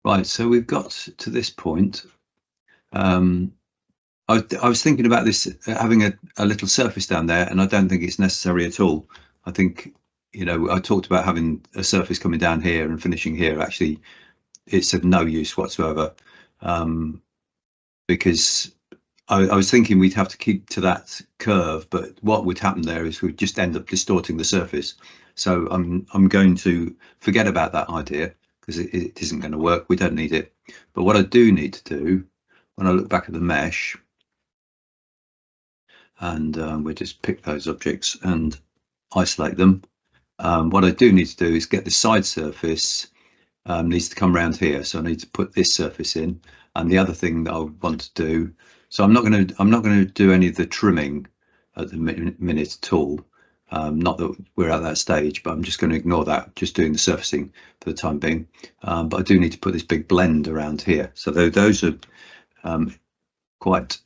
Right, so we've got to this point. I was thinking about this having a little surface down there, and I don't think it's necessary at all. I think, I talked about having a surface coming down here and finishing here. Actually, it's of no use whatsoever, because I was thinking we'd have to keep to that curve, but what would happen there is we'd just end up distorting the surface. So I'm going to forget about that idea because it isn't going to work. We don't need it. But what I do need to do, when I look back at the mesh, and we'll just pick those objects and isolate them. What I do need to do is get the side surface needs to come around here, so I need to put this surface in. And the other thing that I want to do, so I'm not going to do any of the trimming at the minute at all. Not that we're at that stage, but I'm just going to ignore that, just doing the surfacing for the time being. But I do need to put this big blend around here. So those are quite,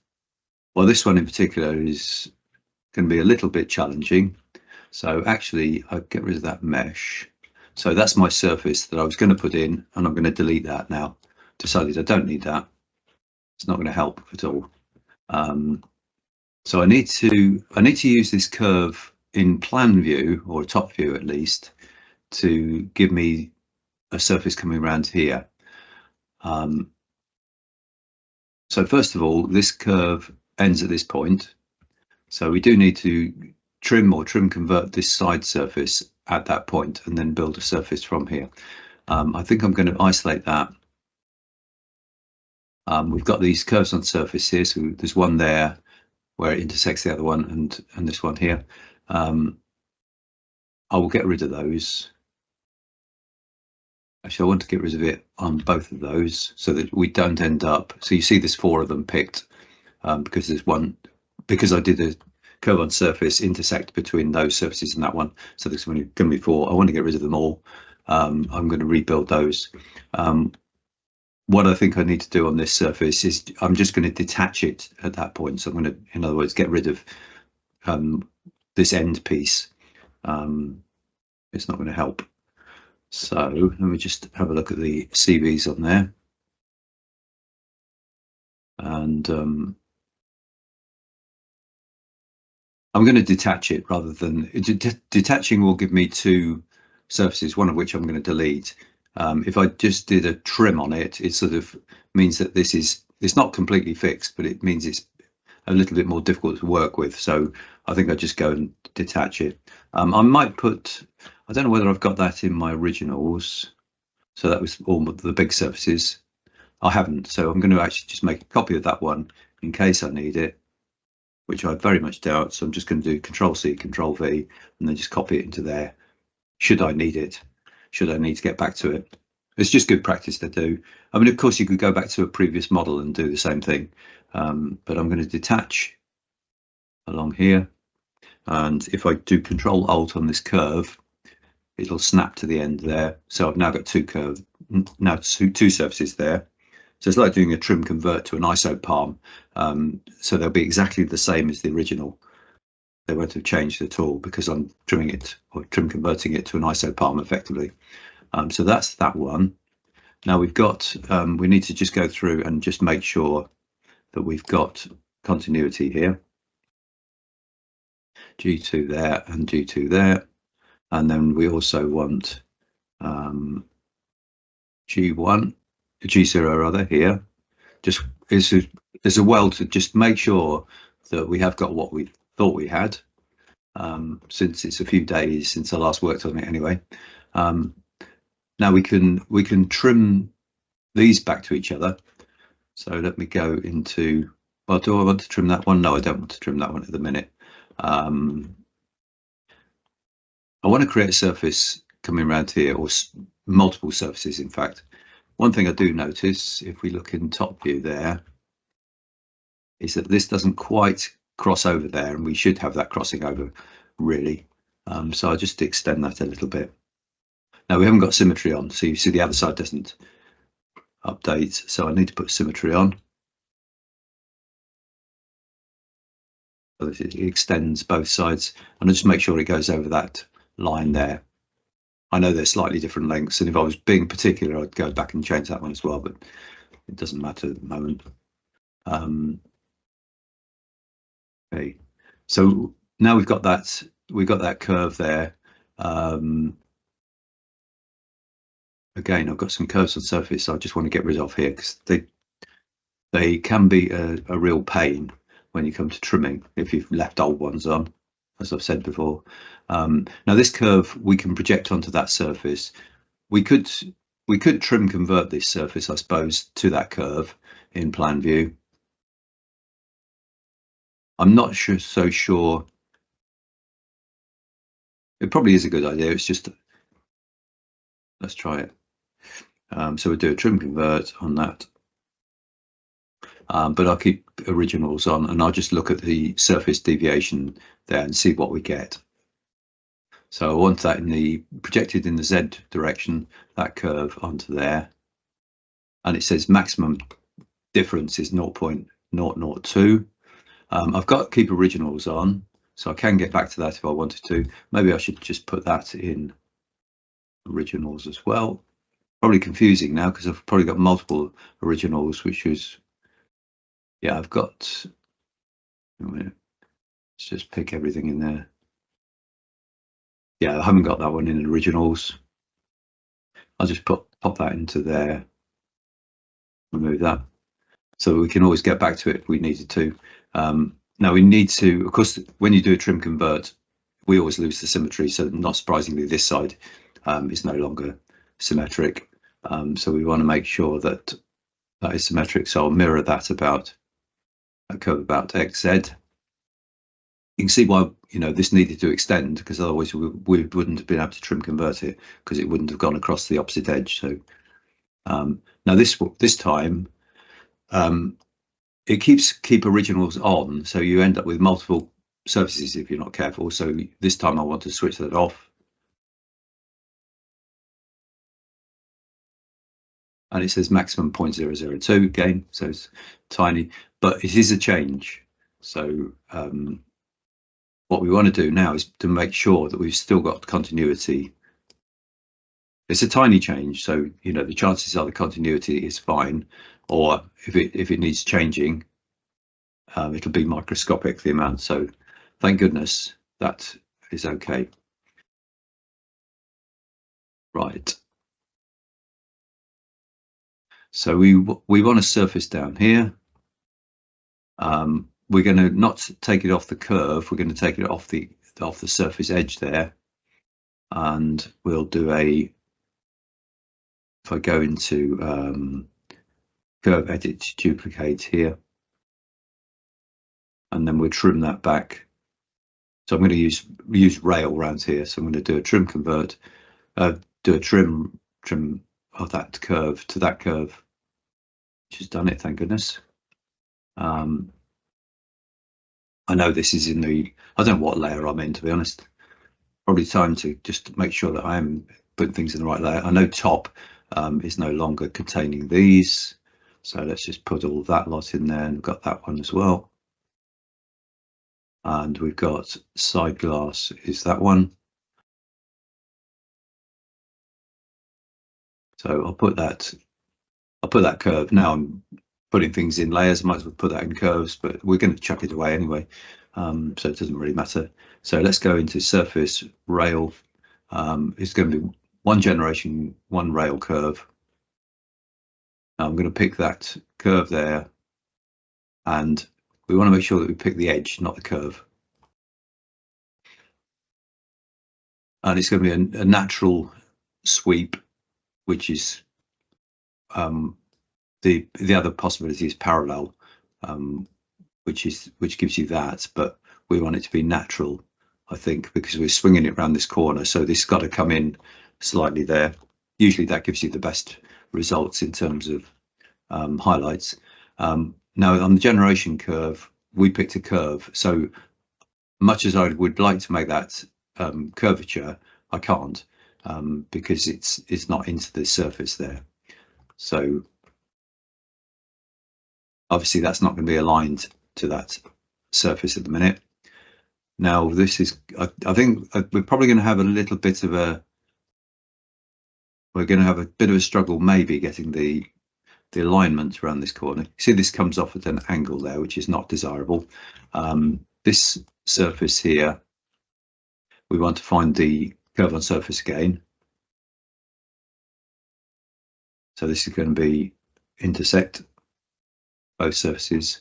well, this one in particular is going to be a little bit challenging. So actually, I'll get rid of that mesh. So that's my surface that I was going to put in, and I'm going to delete that now. Decided I don't need that. It's not going to help at all. So I need to use this curve in plan view, or top view at least, to give me a surface coming around here. So first of all, this curve ends at this point. So we do need to trim convert this side surface at that point and then build a surface from here. I think I'm going to isolate that. We've got these curves on surface here, so there's one there where it intersects the other one, and this one here. I will get rid of those. Actually, I want to get rid of it on both of those so that we don't end up. So you see there's 4 of them picked because there's one, because I did a curve on surface intersect between those surfaces and that one. So there's going to be 4. I want to get rid of them all. I'm going to rebuild those. What I think I need to do on this surface is I'm just going to detach it at that point. So I'm going to, in other words, get rid of this end piece. It's not going to help. So let me just have a look at the CVs on there. And I'm going to detach it rather than detaching will give me 2 surfaces, one of which I'm going to delete. If I just did a trim on it, it sort of means that it's not completely fixed, but it means it's a little bit more difficult to work with. So I think I just go and detach it. I might put, I don't know whether I've got that in my originals. So that was all the big surfaces. I haven't, so I'm going to actually just make a copy of that one in case I need it, which I very much doubt. So I'm just going to do Control-C, Control-V, and then just copy it into there. Should I need it? Should I need to get back to it? It's just good practice to do. I mean, of course, you could go back to a previous model and do the same thing, but I'm going to detach along here. And if I do Control-Alt on this curve, it'll snap to the end there. So I've now got 2 curves, now 2 surfaces there. So it's like doing a trim convert to an isopalm. So they'll be exactly the same as the original. They won't have changed at all because I'm trimming it or trim converting it to an isopalm effectively. So that's that one. Now we've got, we need to just go through and just make sure that we've got continuity here. G2 there and G2 there. And then we also want G1, G0 rather here. Just there's a well to just make sure that we have got what we thought we had, since it's a few days since I last worked on it anyway. Now we can trim these back to each other. So let me go into, well, do I want to trim that one? No, I don't want to trim that one at the minute. I want to create a surface coming around here, or multiple surfaces in fact. One thing I do notice, if we look in top view there, is that this doesn't quite cross over there, and we should have that crossing over really. So I'll just extend that a little bit. Now we haven't got symmetry on, so you see the other side doesn't update, so I need to put symmetry on. So it extends both sides, and I just make sure it goes over that line there. I know they're slightly different lengths, and if I was being particular, I'd go back and change that one as well, but it doesn't matter at the moment. Okay, so now we've got that curve there. Again, I've got some curves on surface I just want to get rid of here, because they can be a real pain when you come to trimming if you've left old ones on, as I've said before. Now this curve we can project onto that surface. We could trim convert this surface, I suppose, to that curve in plan view. I'm not so sure. It probably is a good idea. It's just, let's try it. So we'll do a trim convert on that. But I'll keep originals on, and I'll just look at the surface deviation there and see what we get. So I want that projected in the Z direction, that curve onto there. And it says maximum difference is 0.002. I've got keep originals on, so I can get back to that if I wanted to. Maybe I should just put that in originals as well. Probably confusing now, because I've probably got multiple originals, which is, yeah, I've got, let's just pick everything in there. Yeah, I haven't got that one in originals. I'll just pop that into there, remove that, so we can always get back to it if we needed to. Now we need to, of course, when you do a trim convert, we always lose the symmetry, so not surprisingly this side is no longer symmetric. So we want to make sure that that is symmetric, so I'll mirror that about a curve about XZ. You can see why, you know, this needed to extend, because otherwise we wouldn't have been able to trim convert it, because it wouldn't have gone across the opposite edge. So now this time it keep originals on, so you end up with multiple surfaces if you're not careful. So this time I want to switch that off, and it says maximum 0.002 again, so it's tiny, but it is a change. So what we want to do now is to make sure that we've still got continuity. It's a tiny change, so you know the chances are the continuity is fine, or if it needs changing, it'll be microscopic, the amount. So thank goodness that is okay. Right. So we want a surface down here. We're going to not take it off the curve. We're going to take it off the surface edge there, and we'll do a. If I go into curve edit, duplicate here, and then we'll trim that back. So I'm going to use rail around here. So I'm going to do a trim convert, do a trim of that curve to that curve, which has done it, thank goodness. I know this is in the, I don't know what layer I'm in, to be honest. Probably time to just make sure that I'm putting things in the right layer. I know top is no longer containing these, so let's just put all that lot in there, and we've got that one as well. And we've got side glass is that one. So I'll put that curve. Now I'm putting things in layers, I might as well put that in curves, but we're going to chuck it away anyway, so it doesn't really matter. So let's go into surface rail. It's going to be one generation, one rail curve. Now I'm going to pick that curve there, and we want to make sure that we pick the edge, not the curve. And it's going to be a natural sweep, which is the other possibility is parallel, which gives you that, but we want it to be natural, I think, because we're swinging it around this corner, so this has got to come in slightly there. Usually that gives you the best results in terms of highlights. Now on the generation curve, we picked a curve, so much as I would like to make that curvature, I can't, because it's not into the surface there. So obviously that's not going to be aligned to that surface at the minute. Now this is, I think we're probably going to have a little bit of a we're going to have a bit of a struggle maybe getting the alignment around this corner. See, this comes off at an angle there, which is not desirable. This surface here, we want to find the curve on surface again. So this is going to be intersect both surfaces,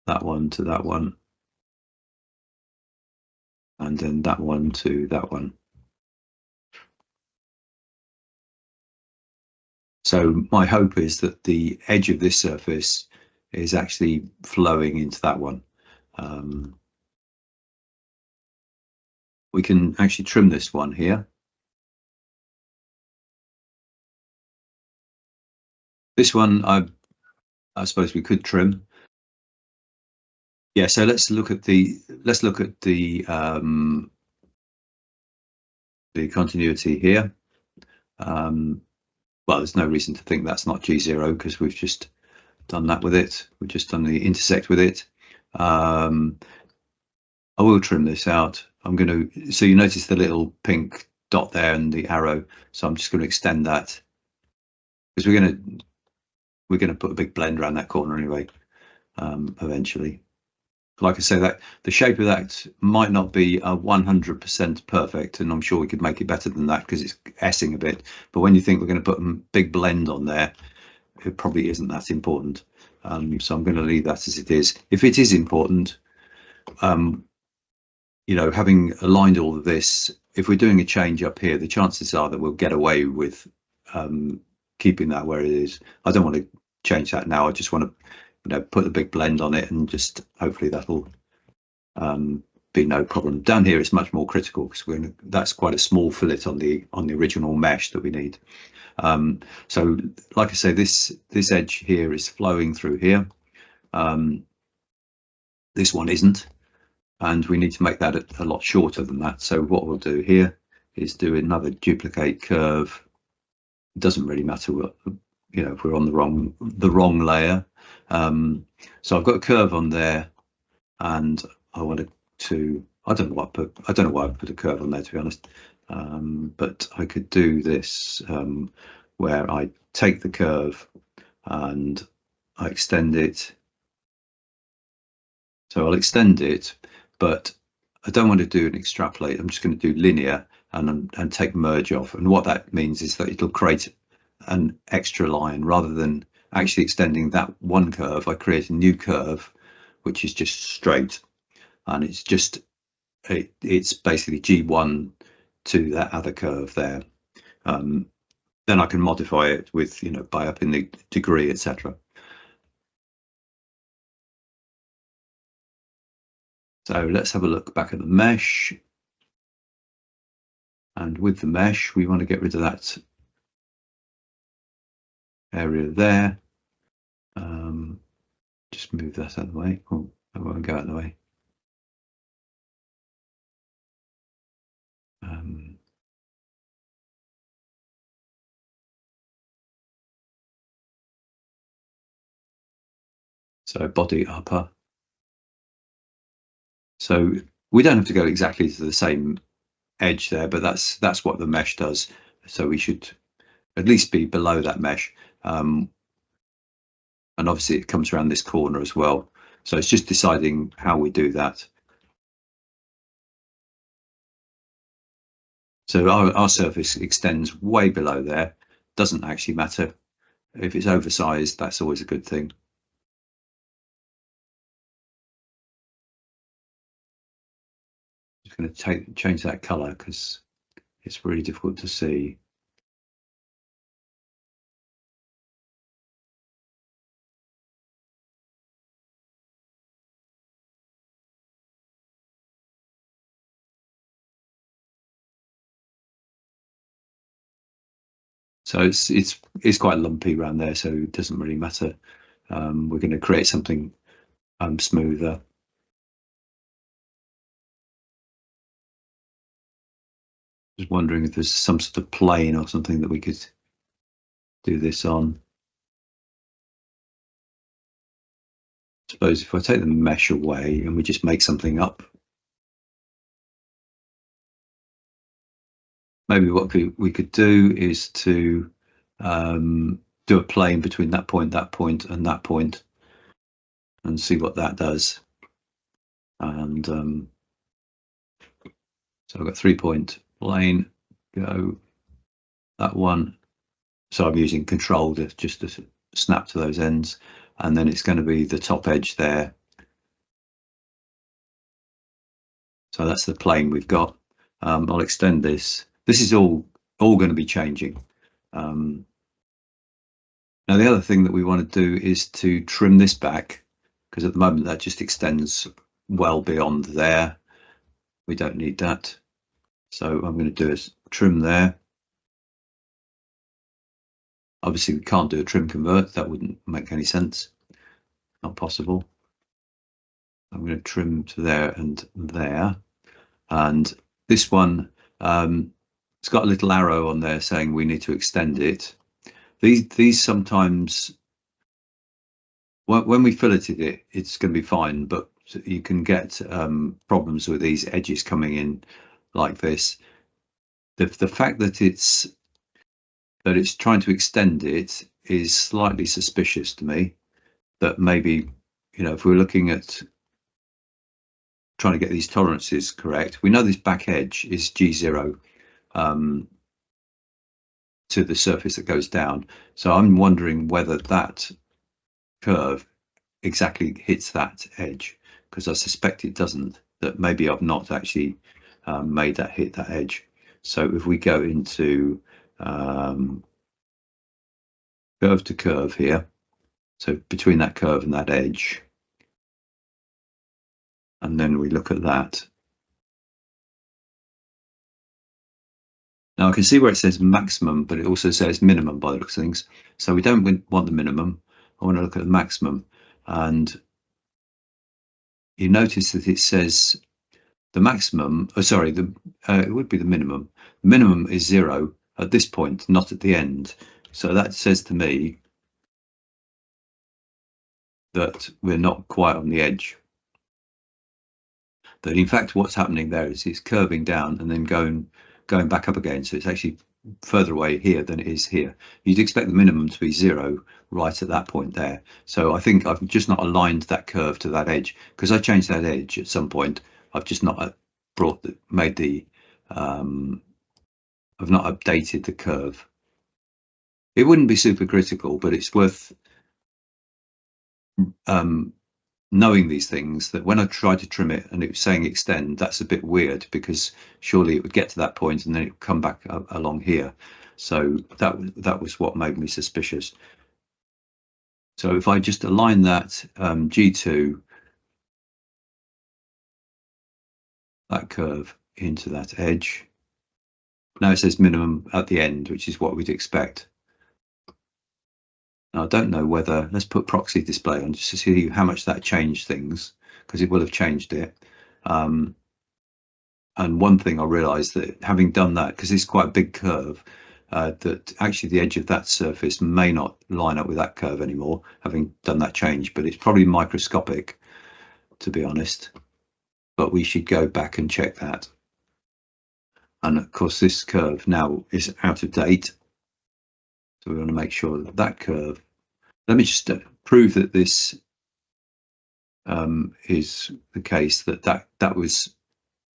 that one to that one, and then that one to that one. So my hope is that the edge of this surface is actually flowing into that one. We can actually trim this one here. This one, I suppose we could trim. Yeah, so let's look at the continuity here. Well, there's no reason to think that's not G0 because we've just done that with it. We've just done the intersect with it. I will trim this out. I'm going to, so you notice the little pink dot there and the arrow. So I'm just going to extend that because we're going to put a big blend around that corner anyway, eventually. Like I say, that the shape of that might not be 100% perfect, and I'm sure we could make it better than that because it's S-ing a bit. But when you think we're going to put a big blend on there, it probably isn't that important. So I'm going to leave that as it is. If it is important, you know, having aligned all of this, if we're doing a change up here, the chances are that we'll get away with keeping that where it is. I don't want to change that now. I just want to, you know, put a big blend on it and just hopefully that'll be no problem. Down here it's much more critical because that's quite a small fillet on the original mesh that we need. So like I say, this edge here is flowing through here. This one isn't, and we need to make that a lot shorter than that. So what we'll do here is do another duplicate curve. It doesn't really matter what, you know, if we're on the wrong layer. So I've got a curve on there, and I wanted to, I don't know why I put a curve on there, to be honest. But I could do this where I take the curve and I extend it. So I'll extend it, but I don't want to do an extrapolate. I'm just going to do linear and take merge off. And what that means is that it'll create an extra line rather than actually extending that one curve. I create a new curve, which is just straight, and it's just it's basically G1 to that other curve there. Then I can modify it with, you know, by upping the degree, etc. So let's have a look back at the mesh. And with the mesh, we want to get rid of that area there. Just move that out of the way. Oh, that won't go out of the way. So body upper. So we don't have to go exactly to the same edge there, but that's what the mesh does. So we should at least be below that mesh. And obviously it comes around this corner as well. So it's just deciding how we do that. So our surface extends way below there. Doesn't actually matter. If it's oversized, that's always a good thing. Just going to change that color because it's really difficult to see. So it's quite lumpy around there, so it doesn't really matter. We're going to create something smoother. Just wondering if there's some sort of plane or something that we could do this on. I suppose if I take the mesh away and we just make something up, maybe what we could do is to do a plane between that point, and that point, and see what that does. And so I've got 3-point plane, go that one. So I'm using control just to snap to those ends, and then it's going to be the top edge there. So that's the plane we've got. I'll extend this. This is all going to be changing. Now the other thing that we want to do is to trim this back, because at the moment that just extends well beyond there. We don't need that. So I'm going to do is trim there. Obviously we can't do a trim convert, that wouldn't make any sense, not possible. I'm going to trim to there and there, and this one, it's got a little arrow on there saying we need to extend it. These sometimes, when we filleted it, it's going to be fine, but you can get problems with these edges coming in like this. The fact that it's trying to extend it is slightly suspicious to me. That maybe, if we're looking at trying to get these tolerances correct, we know this back edge is G0 to the surface that goes down. So I'm wondering whether that curve exactly hits that edge, because I suspect it doesn't, that maybe I've not actually made that hit that edge. So if we go into curve to curve here, so between that curve and that edge, and then we look at that. Now I can see where it says maximum, but it also says minimum by the looks of things. So we don't want the minimum. I want to look at the maximum, and you notice that it says the maximum. Oh, sorry, it would be the minimum. The minimum is 0 at this point, not at the end. So that says to me that we're not quite on the edge. That in fact what's happening there is it's curving down and then going back up again. So it's actually further away here than it is here. You'd expect the minimum to be 0 right at that point there. So I think I've just not aligned that curve to that edge, because I changed that edge at some point. I've just not I've not updated the curve. It wouldn't be super critical, but it's worth knowing these things, that when I tried to trim it and it was saying extend, that's a bit weird, because surely it would get to that point and then it would come back along here. So that was what made me suspicious. So if I just align that G2, that curve into that edge, now it says minimum at the end, which is what we'd expect. Now I don't know whether, let's put proxy display on just to see how much that changed things, because it will have changed it. And one thing I realized, that having done that, because it's quite a big curve, that actually the edge of that surface may not line up with that curve anymore, having done that change, but it's probably microscopic, to be honest. But we should go back and check that. And of course this curve now is out of date, so we want to make sure that that curve, let me just prove that this is the case, that was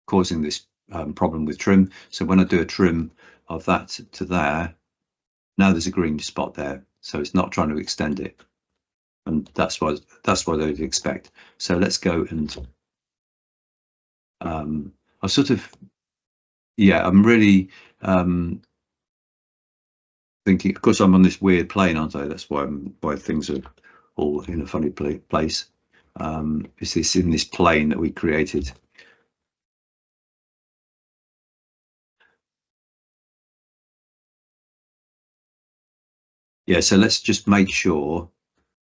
causing this problem with trim. So when I do a trim of that to there, now there's a green spot there, so it's not trying to extend it, and that's what I'd expect. So let's go and I sort of, yeah, I'm really thinking, of course I'm on this weird plane, aren't I? That's why things are all in a funny place. Is this in this plane that we created? Yeah, so let's just make sure,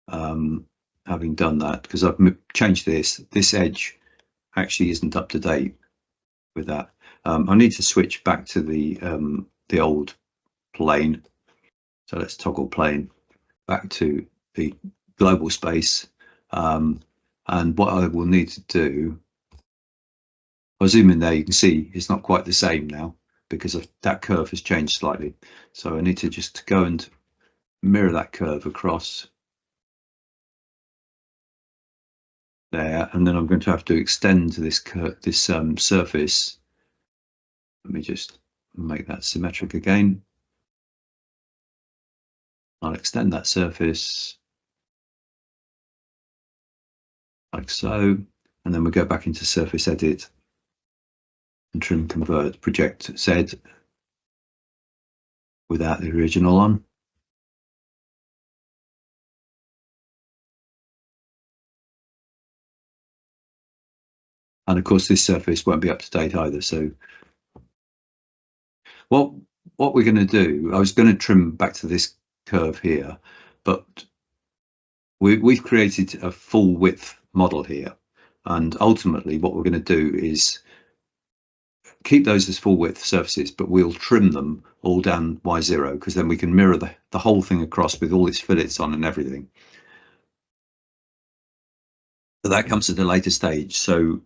having done that, because I've changed this edge actually isn't up to date with that. I need to switch back to the old plane. So let's toggle plane back to the global space. And what I will need to do, I'll zoom in there, you can see it's not quite the same now. because that curve has changed slightly. So I need to just go and mirror that curve across there, and then I'm going to have to extend this surface. Let me just make that symmetric again. I'll extend that surface like so, and then we go back into surface edit and trim, convert, project Z without the original on. And of course this surface won't be up to date either. So what we're going to do, I was going to trim back to this curve here, but we've created a full width model here, and ultimately what we're going to do is keep those as full width surfaces, but we'll trim them all down Y0, because then we can mirror the whole thing across with all its fillets on and everything. But that comes at a later stage, so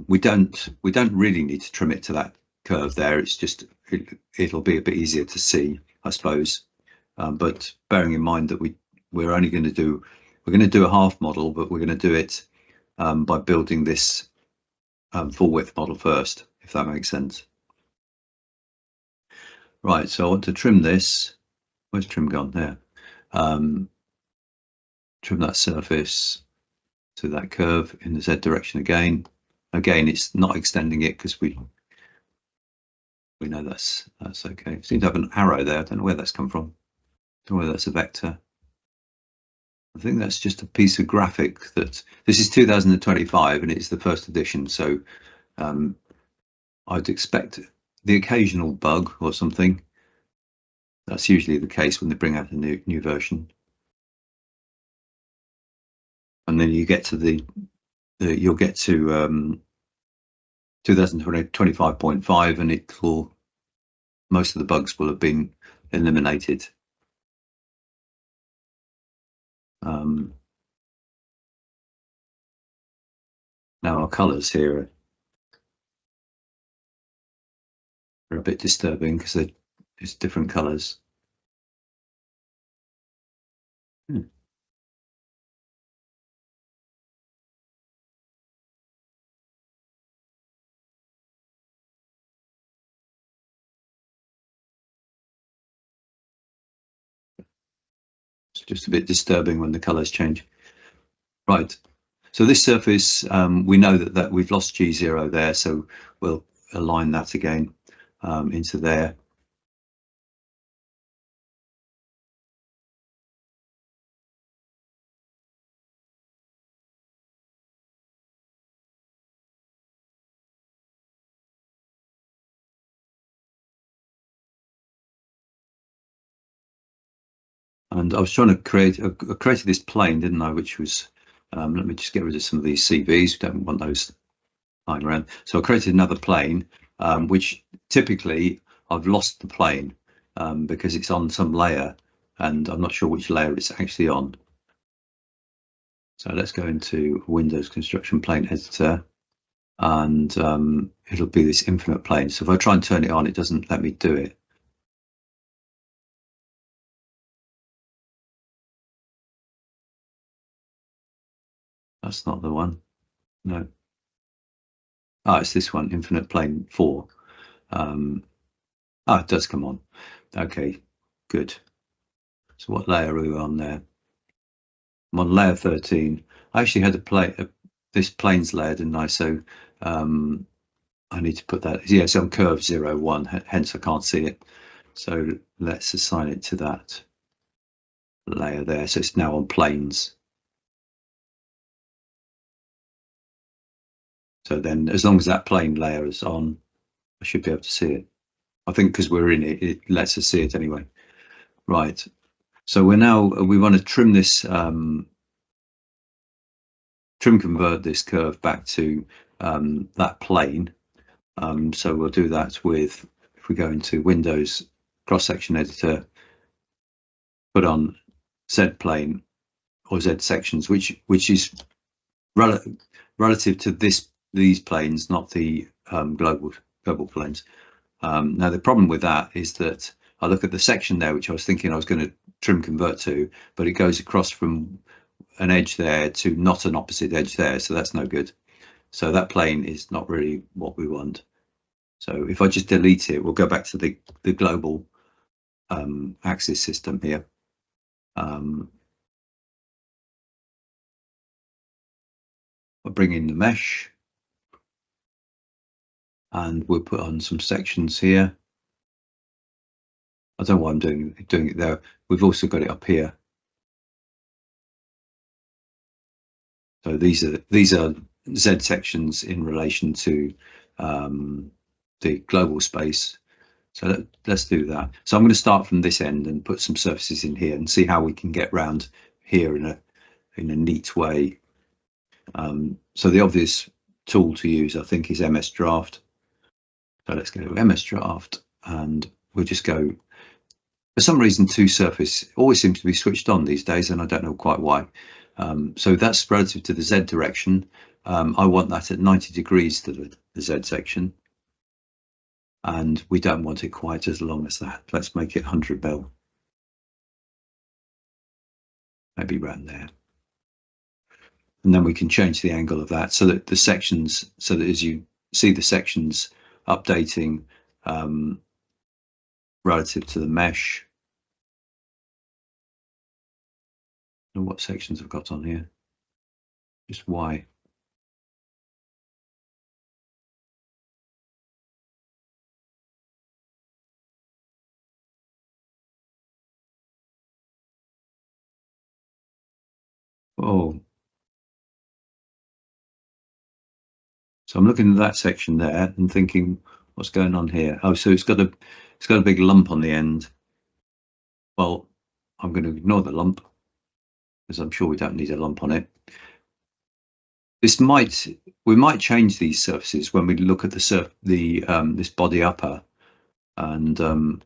we don't really need to trim it to that curve there. It's just it'll be a bit easier to see, I suppose. But bearing in mind that we're going to do a half model, but we're going to do it by building this full width model first, if that makes sense. Right, so I want to trim this. Where's trim gone? There. Trim that surface to that curve in the Z direction again. Again, it's not extending it because we know that's okay. It seems to have an arrow there. I don't know where that's come from. I don't know whether that's a vector. I think that's just a piece of graphic that this is 2025 and it's the first edition. So I'd expect the occasional bug or something. That's usually the case when they bring out a new version. And then you get to you'll get to 2025.5 and most of the bugs will have been eliminated. Now our colors here are a bit disturbing because it's different colors. It's just a bit disturbing when the colors change. Right. So this surface, we know that we've lost G0 there, so we'll align that again into there. And I was trying to created this plane, didn't I? Which was, let me just get rid of some of these CVs. We don't want those lying around. So I created another plane, which typically I've lost the plane because it's on some layer and I'm not sure which layer it's actually on. So let's go into Windows Construction Plane Editor, and it'll be this infinite plane. So if I try and turn it on, it doesn't let me do it. That's not the one. No. Ah, it's this one, Infinite Plane 4. It does come on. Okay, good. So what layer are we on there? I'm on layer 13. I actually had this planes layer, didn't I? So I need to put that. Yeah, it's on curve 0, 1. Hence I can't see it. So let's assign it to that layer there. So it's now on planes. So then as long as that plane layer is on, I should be able to see it. I think because we're in it, it lets us see it anyway. Right. So we want to trim this, trim convert this curve back to that plane. So we'll do that with, if we go into Windows cross-section editor, put on Z plane or Z sections, which is relative to these planes, not the global planes. Now the problem with that is that I look at the section there, which I was thinking I was going to trim convert to, but it goes across from an edge there to not an opposite edge there, so that's no good. So that plane is not really what we want. So if I just delete it, we'll go back to the global axis system here. I'll bring in the mesh, and we'll put on some sections here. I don't know why I'm doing it there. We've also got it up here. So these are Z sections in relation to the global space. So let's do that. So I'm going to start from this end and put some surfaces in here and see how we can get round here in a neat way. So the obvious tool to use, I think, is MS Draft. So let's go to MS Draft, and we'll just go. For some reason, to surface always seems to be switched on these days, and I don't know quite why. So that's relative to the Z direction. I want that at 90 degrees to the Z section. And we don't want it quite as long as that. Let's make it 100 mil. Maybe around there. And then we can change the angle of that so that the sections, so that as you see the sections updating relative to the mesh. And what sections I've got on here? Just Y. Oh. So I'm looking at that section there and thinking, what's going on here? Oh, so it's got a big lump on the end. Well, I'm going to ignore the lump because I'm sure we don't need a lump on it. We might change these surfaces when we look at this body upper, and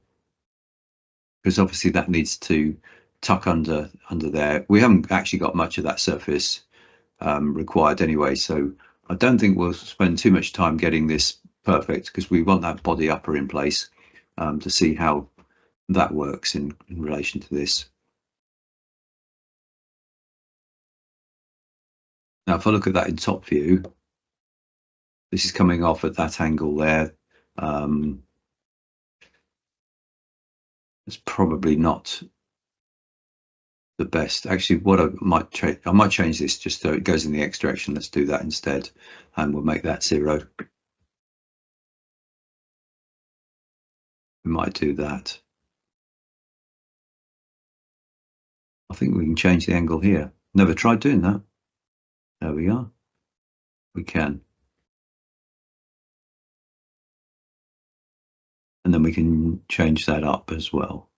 because obviously that needs to tuck under there. We haven't actually got much of that surface required anyway, so I don't think we'll spend too much time getting this perfect because we want that body upper in place to see how that works in relation to this. Now, if I look at that in top view, this is coming off at that angle there. It's probably not the best. Actually, what I might change this just so it goes in the X direction. Let's do that instead, and we'll make that 0. We might do that. I think we can change the angle here. Never tried doing that. There we are. We can. And then we can change that up as well.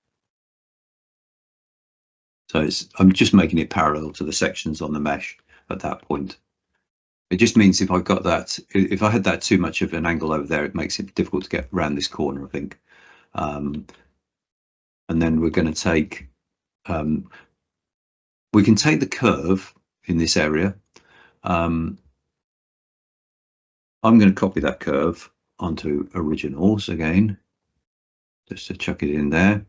So I'm just making it parallel to the sections on the mesh at that point. It just means if I've got that, if I had that too much of an angle over there, it makes it difficult to get around this corner, I think. And then we're going to take, we can take the curve in this area. I'm going to copy that curve onto originals again, just to chuck it in there.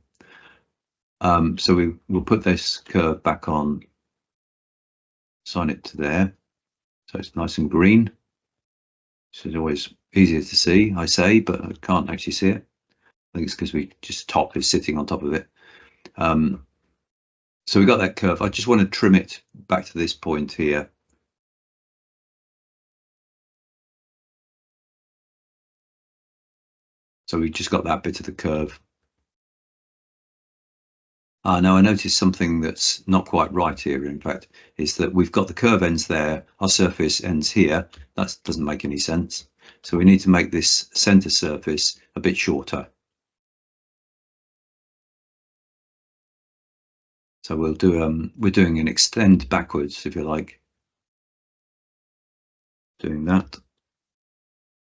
So we'll put this curve back on, assign it to there, so it's nice and green. This is always easier to see, I say, but I can't actually see it. I think it's because top is sitting on top of it. So we got that curve. I just want to trim it back to this point here. So we've just got that bit of the curve. Now I noticed something that's not quite right here, in fact, is that we've got the curve ends there, our surface ends here. That doesn't make any sense. So we need to make this center surface a bit shorter. So we'll do we're doing an extend backwards, if you like. Doing that.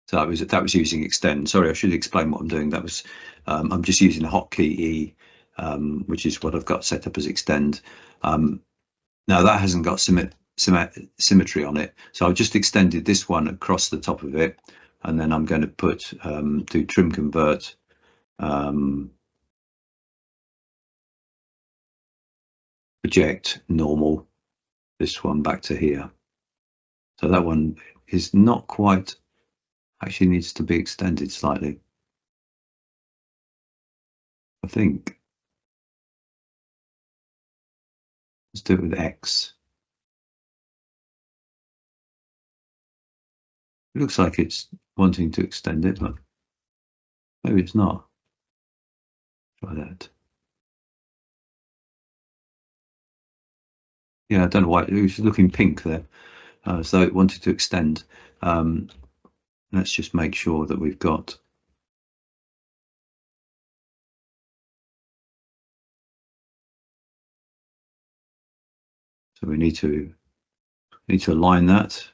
So that was using extend. Sorry, I should explain what I'm doing. That was I'm just using a hotkey E, which is what I've got set up as extend. Now that hasn't got symmetry on it, so I've just extended this one across the top of it, and then I'm going to put do trim convert, project normal, this one back to here. So that one is not quite, actually needs to be extended slightly, I think. Let's do it with X. It looks like it's wanting to extend it, but maybe it's not. Try that. Yeah, I don't know why it was looking pink there, so it wanted to extend. Let's just make sure that we've got. So we need to align that.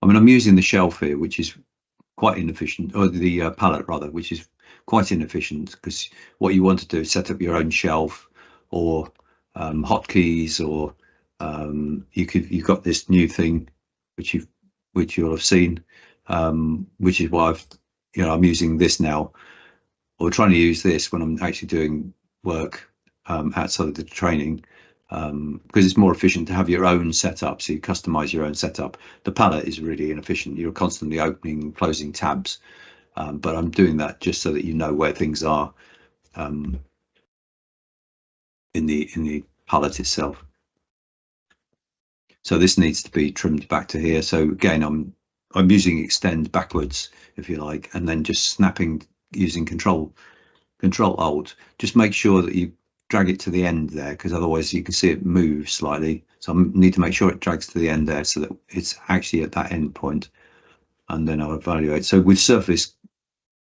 I mean, I'm using the shelf here, which is quite inefficient, or the palette rather, which is quite inefficient, because what you want to do is set up your own shelf or hotkeys, or you've got this new thing which you'll have seen, which is why I'm using this now, or trying to use this when I'm actually doing work outside of the training, because it's more efficient to have your own setup, so you customize your own setup. The palette is really inefficient. You're constantly opening and closing tabs, but I'm doing that just so that you know where things are in the palette itself. So this needs to be trimmed back to here. So again, I'm using extend backwards, if you like, and then just snapping using Control Alt. Just make sure that you drag it to the end there, because otherwise you can see it move slightly. So I need to make sure it drags to the end there, so that it's actually at that end point, and then I'll evaluate. So with Surface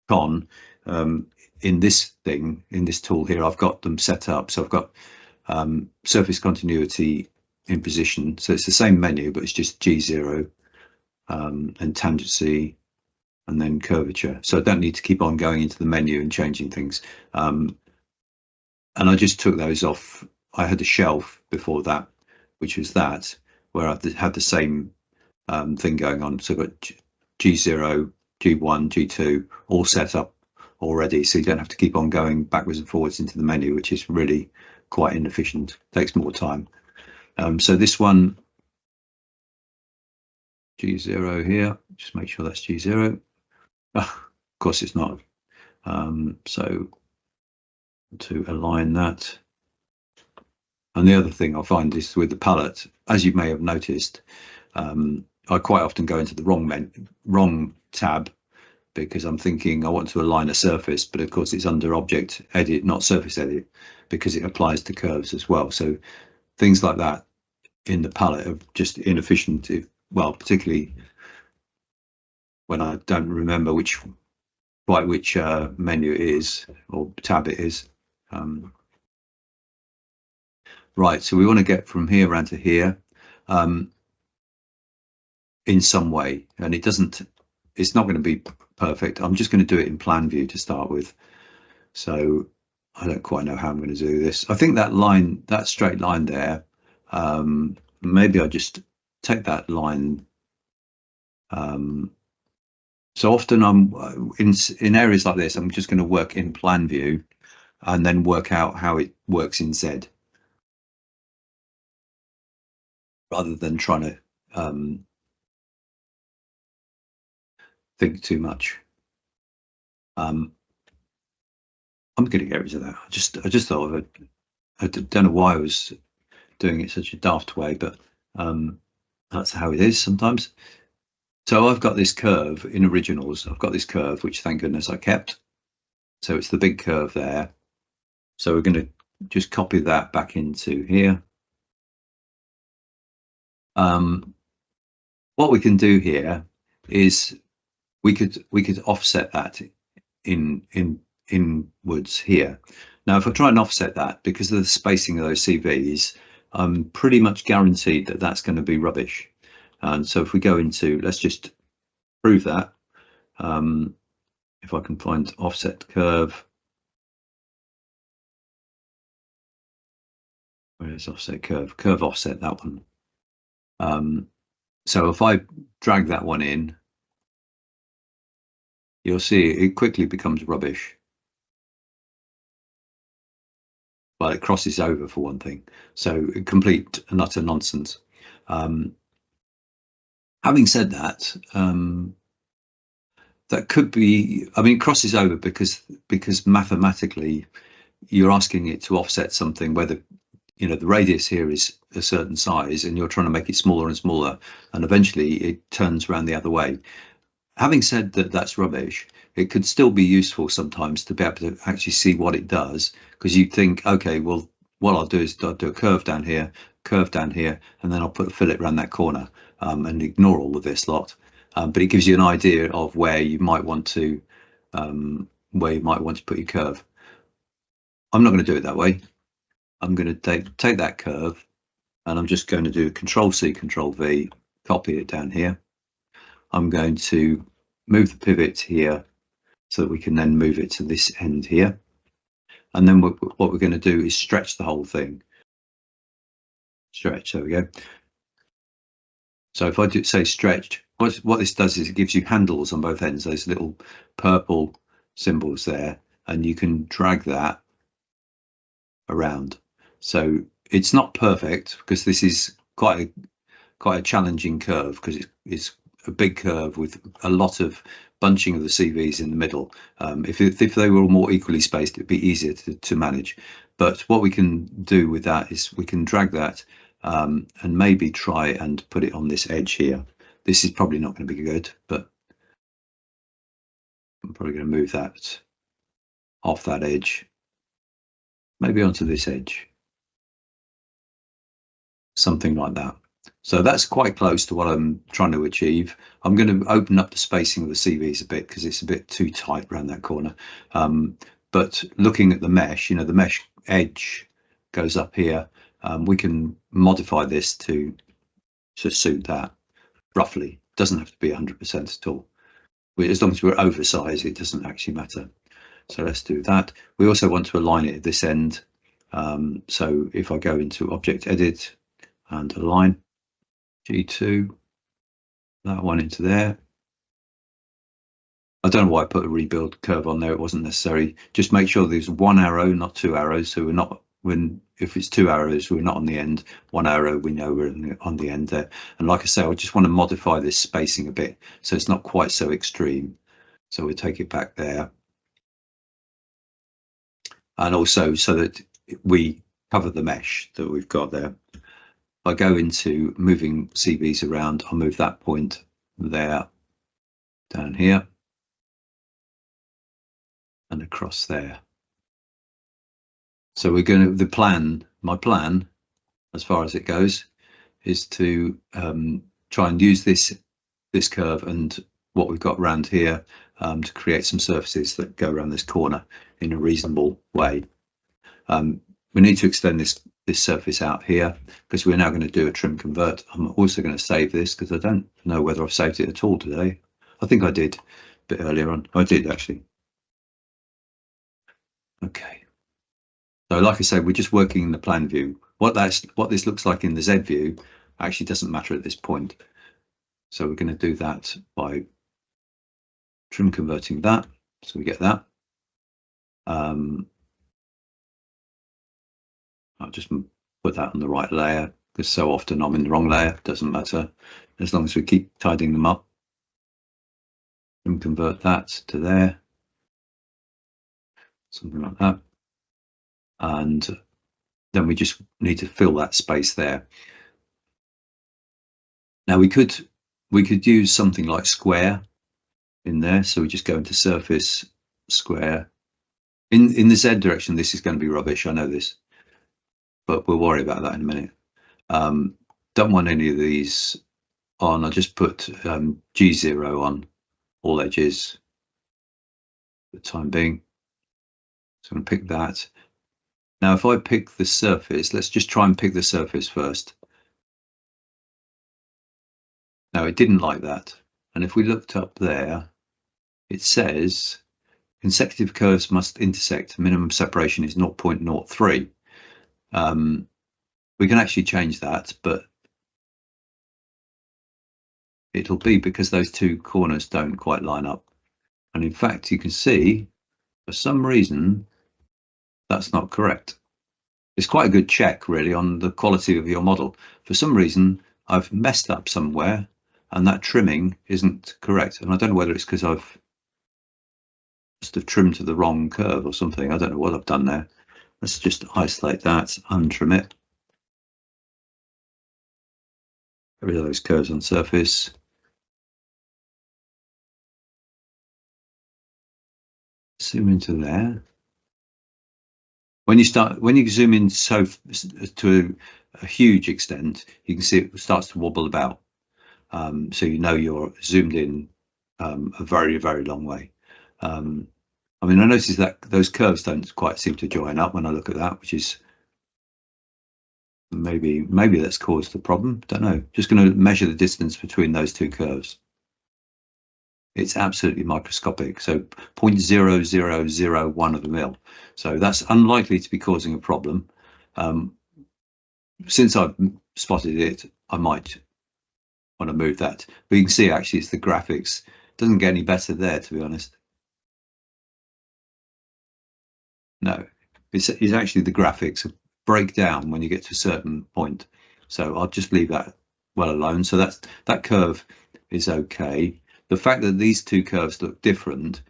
Con, in this tool here, I've got them set up. So I've got surface continuity in position. So it's the same menu, but it's just G0 and tangency and then curvature. So I don't need to keep on going into the menu and changing things. And I just took those off. I had a shelf before that, which was that, where I had the same thing going on. So I've got G0, G1, G2 all set up already, so you don't have to keep on going backwards and forwards into the menu, which is really quite inefficient, takes more time. So this one, G0 here, just make sure that's G0. Of course it's not. So to align that. And the other thing I find is with the palette, as you may have noticed, I quite often go into the wrong tab, because I'm thinking I want to align a surface, but of course it's under Object Edit, not Surface Edit, because it applies to curves as well. So things like that in the palette are just inefficient, well, particularly when I don't remember which menu it is or tab it is. Right, so we want to get from here around to here in some way, and it's not going to be perfect. I'm just going to do it in plan view to start with. So I don't quite know how I'm going to do this. I think that straight line there, maybe I just take that line. So often I'm in areas like this, I'm just going to work in plan view and then work out how it works in Z, rather than trying to think too much. I'm going to get rid of that. I just thought of it. I don't know why I was doing it such a daft way, but that's how it is sometimes. So I've got this curve in originals. I've got this curve, which thank goodness I kept. So it's the big curve there. So we're going to just copy that back into here. What we can do here is we could offset that inwards here. Now, if I try and offset that, because of the spacing of those CVs, I'm pretty much guaranteed that that's going to be rubbish. And so if we go into, let's just prove that. If I can find offset curve, where is offset curve? Curve offset, that one. So if I drag that one in, you'll see it quickly becomes rubbish. Well, it crosses over for one thing. So complete and utter nonsense. Having said that, that could be, I mean, it crosses over because mathematically you're asking it to offset something where the radius here is a certain size and you're trying to make it smaller and smaller, and eventually it turns around the other way. Having said that, that's rubbish. It could still be useful sometimes to be able to actually see what it does, because you think, okay, well, what I'll do is I'll do a curve down here, and then I'll put a fillet around that corner, and ignore all of this lot. But it gives you an idea of where you might want to put your curve. I'm not going to do it that way. I'm going to take that curve, and I'm just going to do Control C, Control V, copy it down here. I'm going to move the pivot here so that we can then move it to this end here. And then what we're going to do is stretch the whole thing. Stretch, there we go. So if I do say stretched, what this does is it gives you handles on both ends, those little purple symbols there, and you can drag that around. So it's not perfect because this is quite a challenging curve, because it's a big curve with a lot of bunching of the CVs in the middle. If they were all more equally spaced, it'd be easier to manage. But what we can do with that is we can drag that and maybe try and put it on this edge here. This is probably not going to be good, but I'm probably going to move that off that edge, maybe onto this edge, something like that. So that's quite close to what I'm trying to achieve. I'm going to open up the spacing of the CVs a bit because it's a bit too tight around that corner. But looking at the mesh, the mesh edge goes up here. We can modify this to suit that roughly. Doesn't have to be 100% at all. As long as we're oversized, it doesn't actually matter. So let's do that. We also want to align it at this end. So if I go into Object Edit and Align, G2, that one into there. I don't know why I put a rebuild curve on there. It wasn't necessary. Just make sure there's one arrow, not two arrows. So if it's two arrows, we're not on the end. One arrow, we know we're on the end there. And like I say, I just want to modify this spacing a bit so it's not quite so extreme. So we'll take it back there. And also so that we cover the mesh that we've got there. If I go into moving CVs around, I'll move that point there, down here, and across there. So we're going to, my plan, as far as it goes, is to try and use this curve and what we've got around here to create some surfaces that go around this corner in a reasonable way. We need to extend this surface out here because we're now going to do a trim convert. I'm also going to save this because I don't know whether I've saved it at all today. I think I did a bit earlier on. I did actually. Okay. So like I said, we're just working in the plan view. What this looks like in the Z view actually doesn't matter at this point. So we're going to do that by trim converting that. So we get that. I'll just put that on the right layer because so often I'm in the wrong layer. Doesn't matter as long as we keep tidying them up. And convert that to there, something like that. And then we just need to fill that space there. Now we could use something like square in there. So we just go into surface, square. In the Z direction, this is going to be rubbish. I know this, but we'll worry about that in a minute. Don't want any of these on. I just put G0 on all edges for the time being. So I'm going to pick that. Now, if I pick the surface, let's just try and pick the surface first. Now, it didn't like that. And if we looked up there, it says consecutive curves must intersect. Minimum separation is 0.03. We can actually change that, but it'll be because those two corners don't quite line up. And in fact, you can see for some reason that's not correct. It's quite a good check really on the quality of your model. For some reason, I've messed up somewhere and that trimming isn't correct. And I don't know whether it's because I've must have trimmed to the wrong curve or something. I don't know what I've done there. Let's just isolate that, untrim it. Get rid of those curves on surface. Zoom into there. When you zoom in to a huge extent, you can see it starts to wobble about. So you know you're zoomed in a very, very long way. I mean, I noticed that those curves don't quite seem to join up when I look at that, which is maybe that's caused the problem. Don't know. Just going to measure the distance between those two curves. It's absolutely microscopic, so 0.0001 of a mil. So that's unlikely to be causing a problem. Since I've spotted it, I might want to move that. But you can see actually it's the graphics. It doesn't get any better there, to be honest. No, it's actually the graphics break down when you get to a certain point. So I'll just leave that well alone. So that curve is okay. The fact that these two curves look different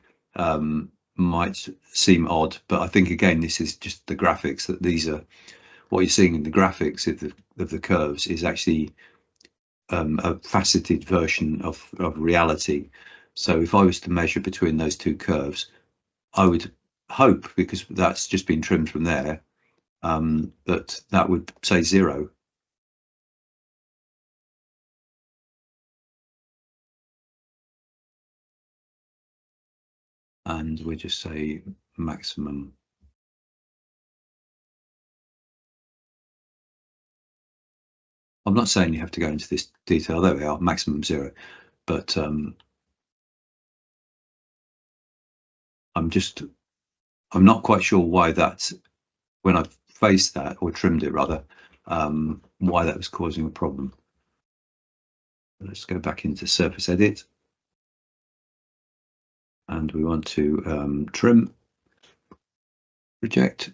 might seem odd, but I think again this is just the graphics, that these are what you're seeing in the graphics of the curves is actually a faceted version of reality. So if I was to measure between those two curves, I would hope, because that's just been trimmed from there, that would say 0. And we just say maximum. I'm not saying you have to go into this detail. There we are, maximum 0. But I'm not quite sure why that, when I faced that, or trimmed it rather, why that was causing a problem. Let's go back into Surface Edit. And we want to trim, reject,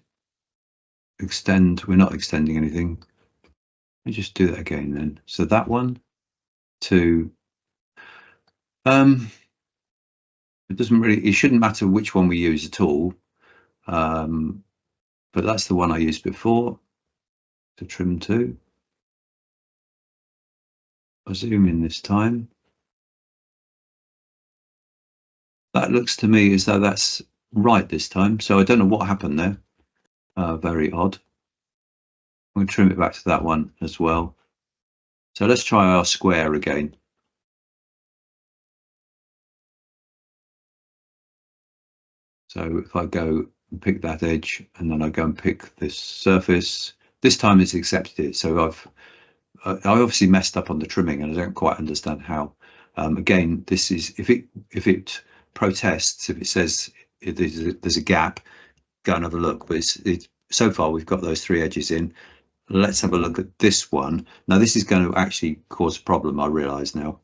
extend. We're not extending anything. Let me just do that again then. So that one to, it doesn't really, it shouldn't matter which one we use at all. But that's the one I used before to trim to. I'll zoom in this time. That looks to me as though that's right this time. So I don't know what happened there. Very odd. I'm going to trim it back to that one as well. So let's try our square again. So if I go and pick that edge and then I go and pick this surface, this time it's accepted it. So I obviously messed up on the trimming and I don't quite understand how. Again, this is if it protests, if it says there's a gap, go and have a look. But so far we've got those 3 edges in. Let's have a look at this one. Now this is going to actually cause a problem, I realise now,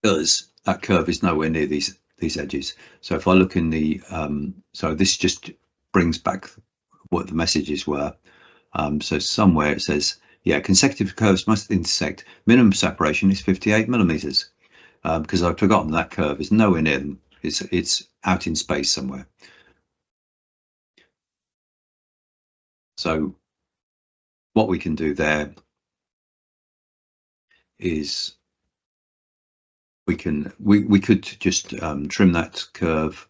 because that curve is nowhere near these edges. So if I look in the so this just brings back what the messages were. So somewhere it says, yeah, consecutive curves must intersect. Minimum separation is 58 millimeters. Because I've forgotten that curve is nowhere near them. It's out in space somewhere. So what we can do there is we could just trim that curve.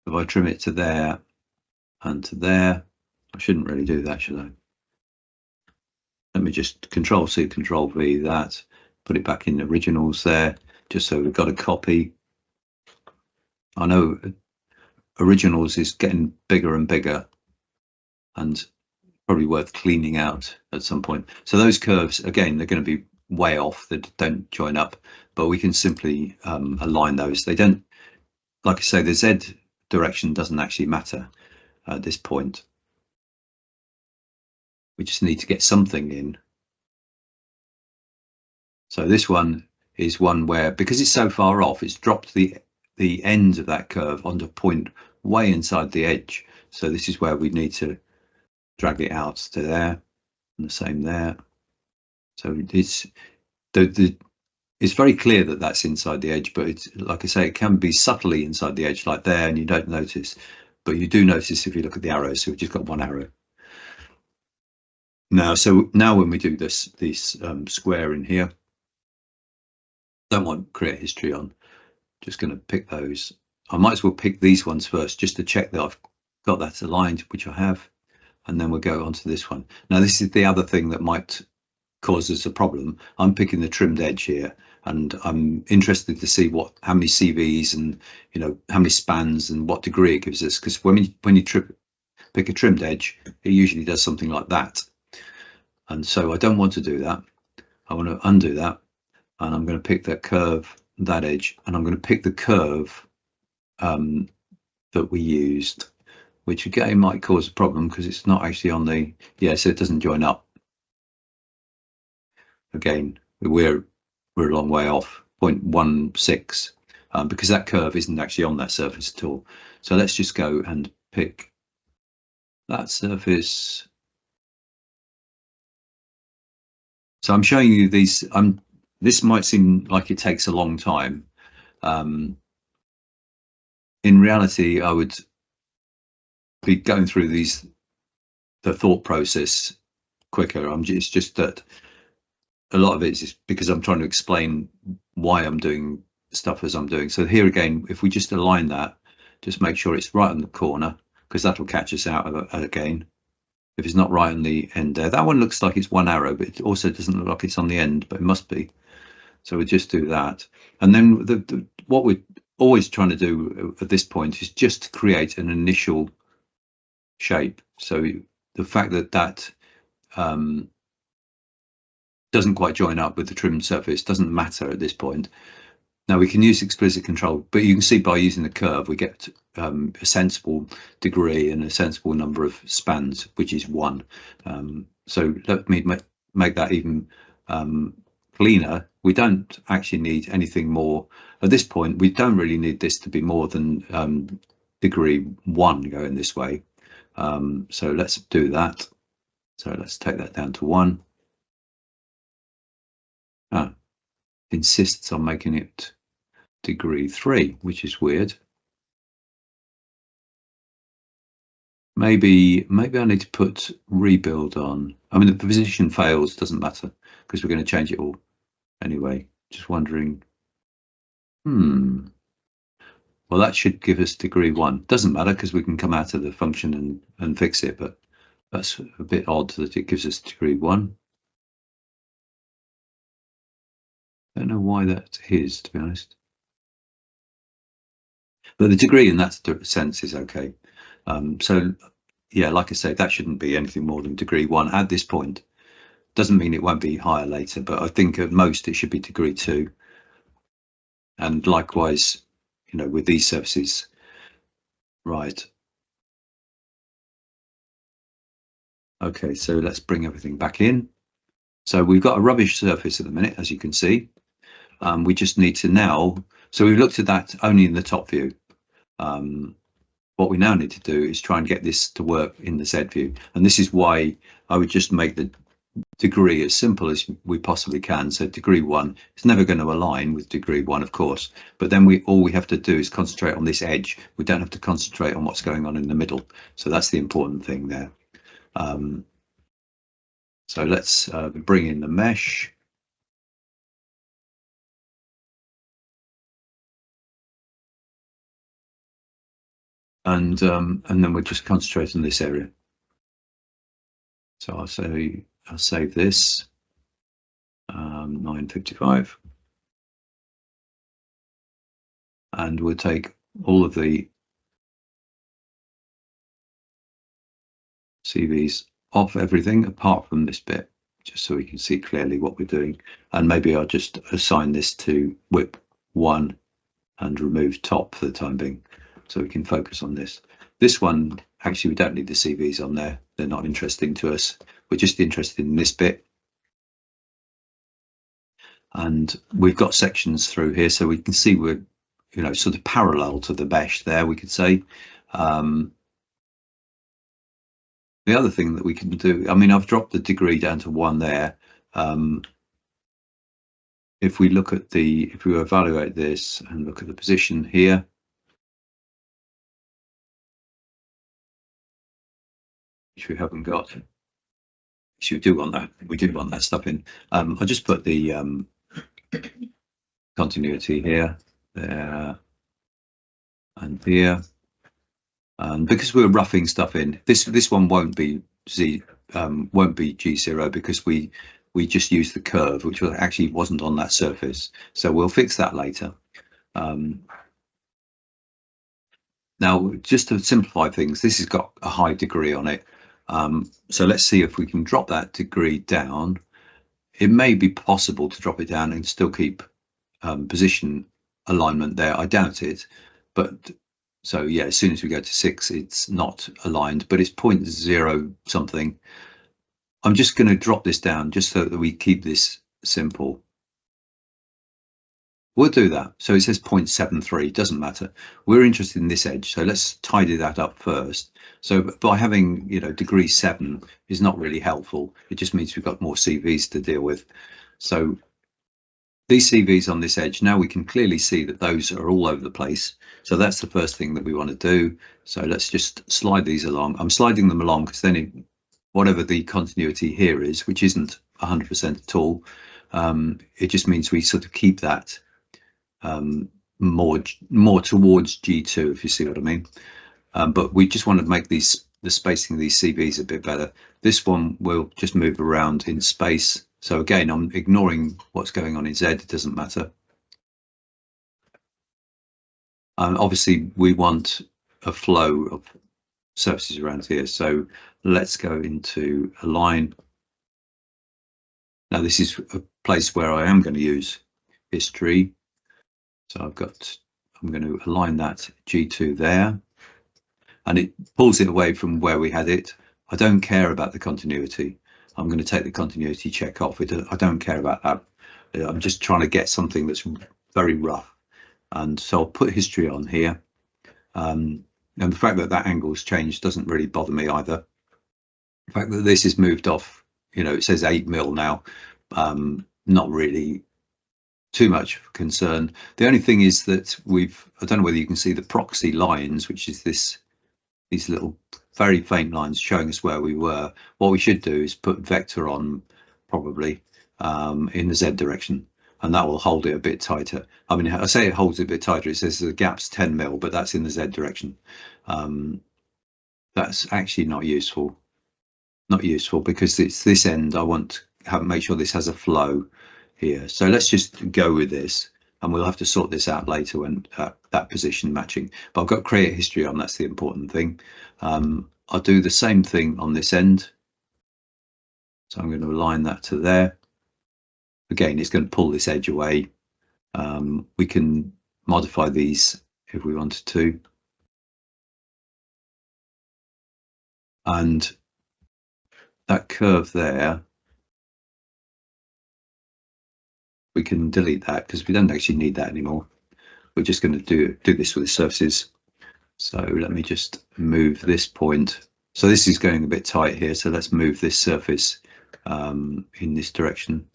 If I trim it to there and to there, I shouldn't really do that, should I? Let me just Control-C, Control-V that, put it back in the originals there, just so we've got a copy. I know originals is getting bigger and bigger and probably worth cleaning out at some point. So those curves, again, they're going to be way off, they don't join up, but we can simply align those. They don't, like I say, the Z direction doesn't actually matter at this point. We just need to get something in. So this one is one where, because it's so far off, it's dropped the end of that curve onto a point way inside the edge. So this is where we need to drag it out to there, and the same there. So it's it's very clear that that's inside the edge, but it's, like I say, it can be subtly inside the edge like there, and you don't notice, but you do notice if you look at the arrows. So we've just got one arrow. Now, so now when we do this square in here, don't want create history on, just going to pick those. I might as well pick these ones first just to check that I've got that aligned, which I have, and then we'll go on to this one. Now this is the other thing that might cause us a problem. I'm picking the trimmed edge here, and I'm interested to see how many CVs and how many spans and what degree it gives us, because when you pick a trimmed edge, it usually does something like that, and so I don't want to do that. I want to undo that, and I'm going to pick that curve, that edge, and I'm going to pick the curve that we used, which again might cause a problem because it's not actually on the, so it doesn't join up. Again, we're a long way off, 0.16, because that curve isn't actually on that surface at all. So let's just go and pick that surface. So I'm showing you these. This might seem like it takes a long time. In reality, I would be going through the thought process quicker. It's just that a lot of it is because I'm trying to explain why I'm doing stuff as I'm doing. So here again, if we just align that, just make sure it's right on the corner, because that'll catch us out again. If it's not right on the end there, that one looks like it's one arrow, but it also doesn't look like it's on the end, but it must be. So we'll just do that. And then what we're always trying to do at this point is just create an initial shape. So the fact that doesn't quite join up with the trimmed surface doesn't matter at this point. Now we can use explicit control, but you can see by using the curve we get a sensible degree and a sensible number of spans, which is 1. So let me make that even cleaner. We don't actually need anything more at this point. We don't really need this to be more than degree 1 going this way. So let's do that. So let's take that down to 1. Insists on making it degree 3, which is weird. Maybe I need to put rebuild on. I mean, the position fails, doesn't matter, because we're going to change it all anyway. Just wondering. Well, that should give us degree 1. Doesn't matter because we can come out of the function and fix it, but that's a bit odd that it gives us degree 1. I don't know why that is, to be honest. But the degree in that sense is okay. So yeah, like I say, that shouldn't be anything more than degree 1 at this point. Doesn't mean it won't be higher later, but I think at most it should be degree 2. And likewise, with these surfaces, right. Okay, so let's bring everything back in. So we've got a rubbish surface at the minute, as you can see. We just need to now, so we've looked at that only in the top view. What we now need to do is try and get this to work in the Z view. And this is why I would just make the degree as simple as we possibly can. So degree 1, it's never going to align with degree 1, of course, but then all we have to do is concentrate on this edge. We don't have to concentrate on what's going on in the middle. So that's the important thing there. So let's bring in the mesh. And then we'll just concentrate on this area. So I'll save this, 955, and we'll take all of the CVs off everything apart from this bit, just so we can see clearly what we're doing. And maybe I'll just assign this to whip 1 and remove top for the time being. so we can focus on this. This one, actually, we don't need the CVs on there. They're not interesting to us. We're just interested in this bit. And we've got sections through here, so we can see we're, you know, sort of parallel to the mesh there, we could say. The other thing that we can do, I mean, I've dropped the degree down to 1 there. If we look at if we evaluate this and look at the position here, which we haven't got, which we do want that, stuff in. I'll just put the continuity here, there, and here. And because we're roughing stuff in, this one won't be G0 because we just used the curve, which actually wasn't on that surface. So we'll fix that later. Now, just to simplify things, this has got a high degree on it. So let's see if we can drop that degree down. It may be possible to drop it down and still keep position alignment there. I doubt it, but so yeah, as soon as we go to 6, it's not aligned, but it's 0.0 something. I'm just going to drop this down just so that we keep this simple. We'll do that. So it says 0.73, doesn't matter. We're interested in this edge, so let's tidy that up first. So by having, you know, degree 7 is not really helpful. It just means we've got more CVs to deal with. So these CVs on this edge, now we can clearly see that those are all over the place. So that's the first thing that we want to do. So let's just slide these along. I'm sliding them along because then whatever the continuity here is, which isn't 100% at all, it just means we sort of keep that more towards G2, if you see what I mean. But we just want to make the spacing of these CVs a bit better. This one will just move around in space. So again, I'm ignoring what's going on in Z, it doesn't matter. Obviously, we want a flow of surfaces around here. So let's go into Align. Now this is a place where I am going to use history. So I'm going to align that G2 there, and it pulls it away from where we had it. I don't care about the continuity. I'm going to take the continuity check off. I don't care about that. I'm just trying to get something that's very rough. And so I'll put history on here. And the fact that that angle's changed doesn't really bother me either. The fact that this is moved off, you know, it says 8 mil now, not really too much concern. The only thing is that I don't know whether you can see the proxy lines, which is these little very faint lines showing us where we were. What we should do is put vector on, probably in the Z direction, and that will hold it a bit tighter. I mean, I say it holds it a bit tighter. It says the gap's 10 mil, but that's in the Z direction. That's actually not useful. Not useful because it's this end. I want to make sure this has a flow here. So let's just go with this, and we'll have to sort this out later when that position matching. But I've got create history on. That's the important thing. I'll do the same thing on this end. So I'm going to align that to there. Again, it's going to pull this edge away. We can modify these if we wanted to. And that curve there, we can delete that because we don't actually need that anymore. We're just going to do this with the surfaces. So let me just move this point. So this is going a bit tight here. So let's move this surface in this direction.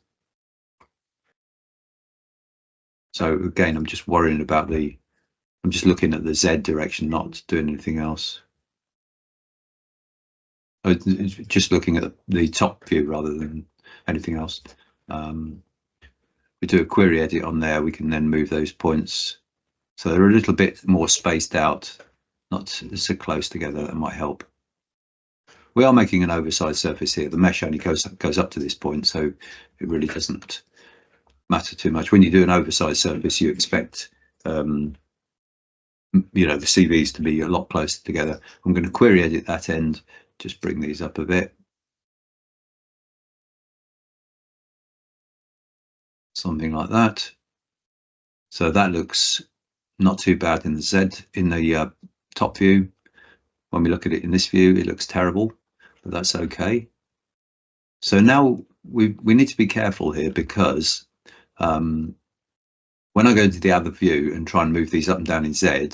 So again, I'm just worrying about I'm just looking at the Z direction, not doing anything else. Just looking at the top view rather than anything else. We do a query edit on there. We can then move those points so they're a little bit more spaced out, not so close together. That might help. We are making an oversized surface here. The mesh only goes up to this point, so it really doesn't matter too much. When you do an oversized surface, you expect you know, the CVs to be a lot closer together. I'm going to query edit that end, just bring these up a bit. Something like that. So that looks not too bad in the Z, in the top view. When we look at it in this view, it looks terrible, but that's okay. So now we need to be careful here, because when I go into the other view and try and move these up and down in Z,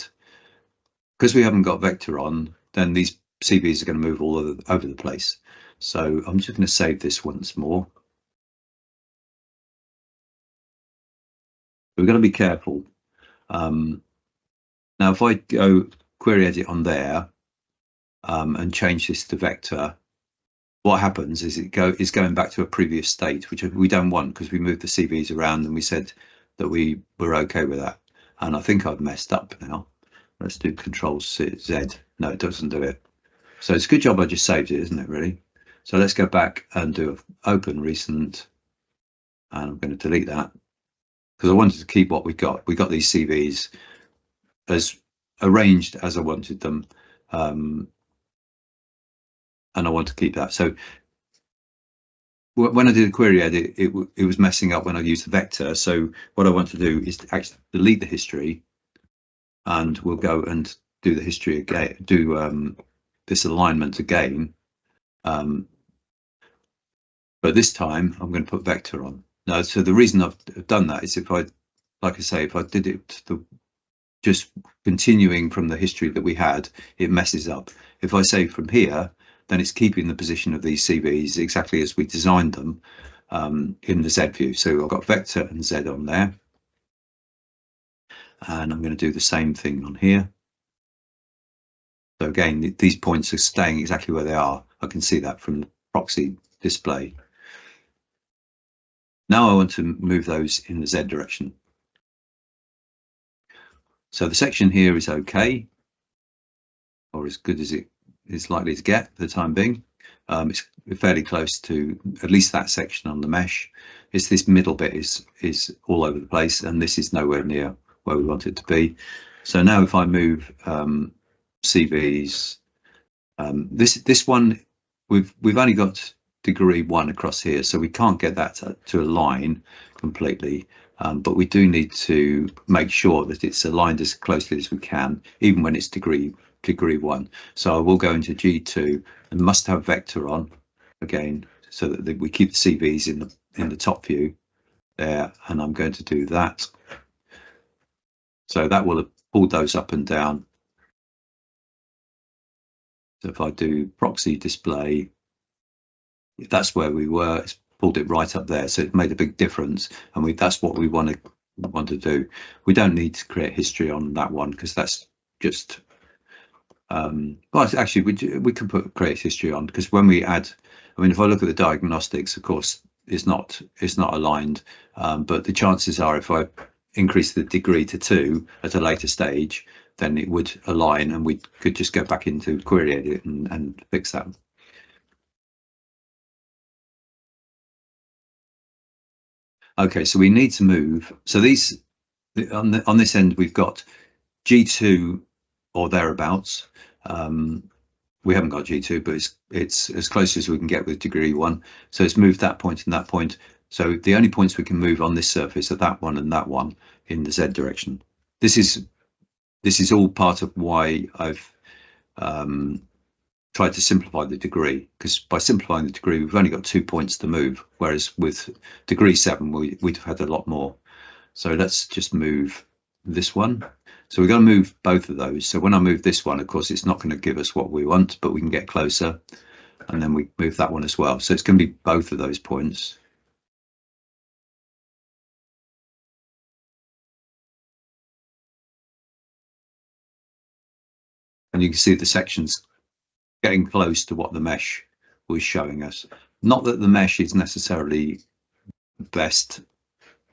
because we haven't got vector on, then these CVs are going to move all over the place. So I'm just going to save this once more. We've got to be careful. Now, if I go query edit on there and change this to vector, what happens is it's going back to a previous state, which we don't want, because we moved the CVs around and we said that we were okay with that. And I think I've messed up now. Let's do Control Z. No, it doesn't do it. So it's a good job I just saved it, isn't it, really? So let's go back and do open recent, and I'm going to delete that because I wanted to keep what we got. We got these CVs as arranged as I wanted them, and I want to keep that. So when I did the query edit, it was messing up when I used the vector. So what I want to do is to actually delete the history, and we'll go and do the history again, do this alignment again. But this time I'm going to put vector on. Now, so the reason I've done that is, if I, like I say, if I did it just continuing from the history that we had, it messes up. If I say from here, then it's keeping the position of these CVs exactly as we designed them in the Z view. So I've got vector and Z on there. And I'm going to do the same thing on here. So again, these points are staying exactly where they are. I can see that from the proxy display. Now I want to move those in the Z direction. So the section here is okay, or as good as it is likely to get for the time being. It's fairly close to at least that section on the mesh. It's this middle bit is all over the place, and this is nowhere near where we want it to be. So now if I move CVs, this one, we've only got degree 1 across here, so we can't get that to align completely, but we do need to make sure that it's aligned as closely as we can, even when it's degree 1. So I will go into G2 and must have vector on again, so that we keep the CVs in the top view there, and I'm going to do that. So that will have pulled those up and down. So if I do proxy display, that's where we were. It's pulled it right up there, so it made a big difference, and that's what we want to do. We don't need to create history on that one, because that's just well, actually we can create history on, because when we add, I mean, if I look at the diagnostics, of course it's not aligned, but the chances are if I increase the degree to 2 at a later stage, then it would align, and we could just go back into query edit and fix that. Okay, so we need to move. So these on this end, we've got G2 or thereabouts. We haven't got G2, but it's as close as we can get with degree 1. So it's moved that point and that point. So the only points we can move on this surface are that one and that one in the Z direction. This is all part of why I've tried to simplify the degree, because by simplifying the degree, we've only got 2 points to move, whereas with degree 7, we'd have had a lot more. So let's just move this one. So we're going to move both of those. So when I move this one, of course, it's not going to give us what we want, but we can get closer. And then we move that one as well. So it's going to be both of those points. And you can see the sections getting close to what the mesh was showing us. Not that the mesh is necessarily the best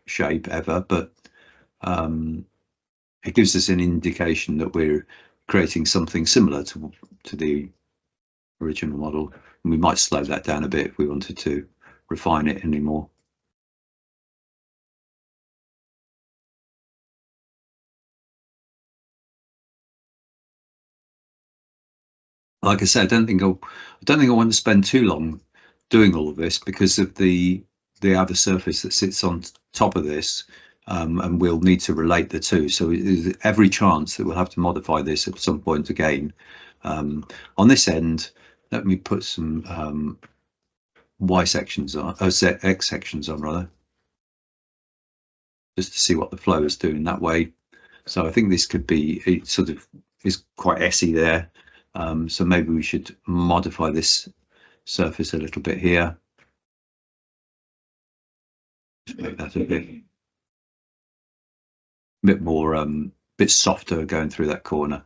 shape ever, but it gives us an indication that we're creating something similar to the original model. And we might slow that down a bit if we wanted to refine it anymore. Like I said, I don't think I want to spend too long doing all of this, because of the other surface that sits on top of this. and we'll need to relate the two. So there's every chance that we'll have to modify this at some point again. On this end, let me put some Y sections on, X sections on rather, just to see what the flow is doing that way. So I think this could be, it sort of is quite essy there. So maybe we should modify this surface a little bit here. Just make that a bit more, bit softer going through that corner.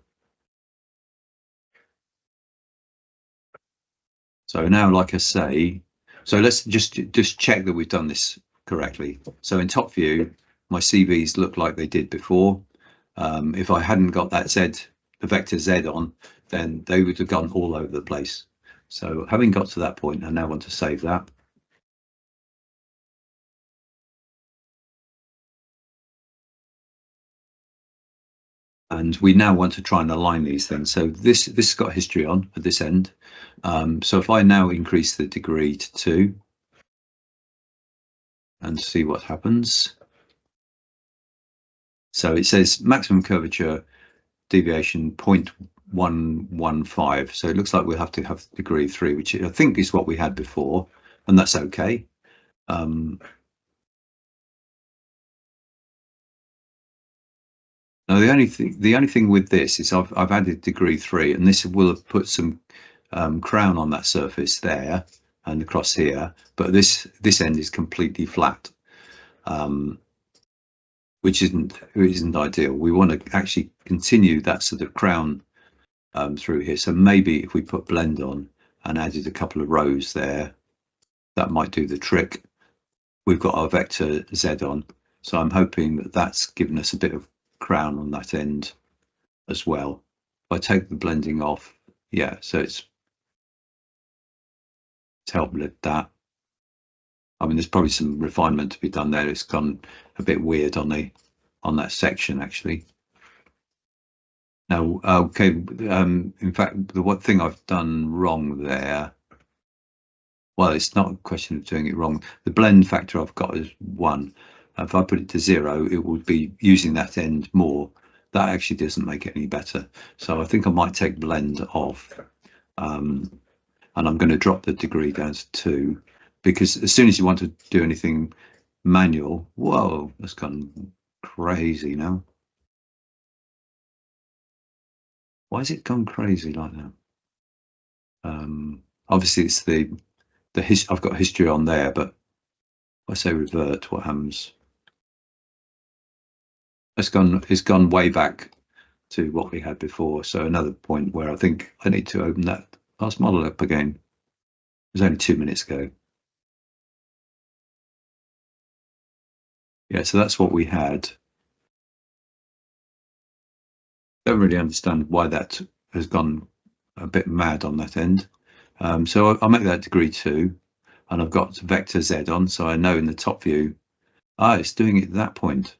So now, like I say, so let's just check that we've done this correctly. So in top view, my CVs look like they did before. If I hadn't got that the vector Z on, then they would have gone all over the place. So having got to that point, I now want to save that. And we now want to try and align these things. So this has got history on at this end. So if I now increase the degree to 2 and see what happens. So it says maximum curvature deviation 0.115. So it looks like we'll have to have degree 3, which I think is what we had before, and that's okay. Now the only thing with this is I've added degree 3, and this will have put some crown on that surface there and across here, but this end is completely flat, which isn't ideal. We want to actually continue that sort of crown through here. So maybe if we put blend on and added a couple of rows there, that might do the trick. We've got our vector Z on, so I'm hoping that that's given us a bit of crown on that end as well. If I take the blending off, yeah, so it's helped with that. I mean, there's probably some refinement to be done there. It's gone a bit weird on that section actually. Now, okay, in fact, the one thing I've done wrong there, well, it's not a question of doing it wrong. The blend factor I've got is 1. If I put it to 0, it would be using that end more. That actually doesn't make it any better. So I think I might take blend off, and I'm going to drop the degree down to 2, because as soon as you want to do anything manual, whoa, that's gone crazy now. Why has it gone crazy like that? Obviously it's I've got history on there, but if I say revert, what happens? It's gone way back to what we had before. So another point where I think I need to open that last model up again. It was only 2 minutes ago. Yeah, so that's what we had. Don't really understand why that has gone a bit mad on that end. So I'll make that degree 2, and I've got vector Z on, so I know in the top view, it's doing it at that point.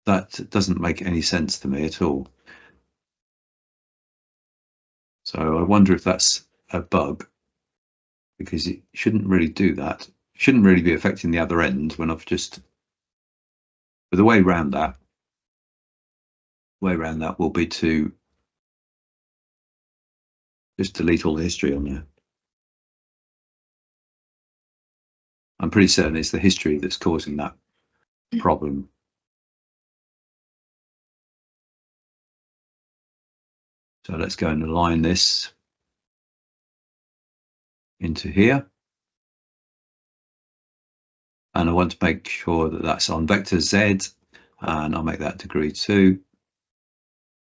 That doesn't make any sense to me at all. So I wonder if that's a bug, because it shouldn't really do that. It shouldn't really be affecting the other end when I've just, but the way around that will be to just delete all the history on there. I'm pretty certain it's the history that's causing that problem. So let's go and align this into here. And I want to make sure that that's on vector Z, and I'll make that degree 2.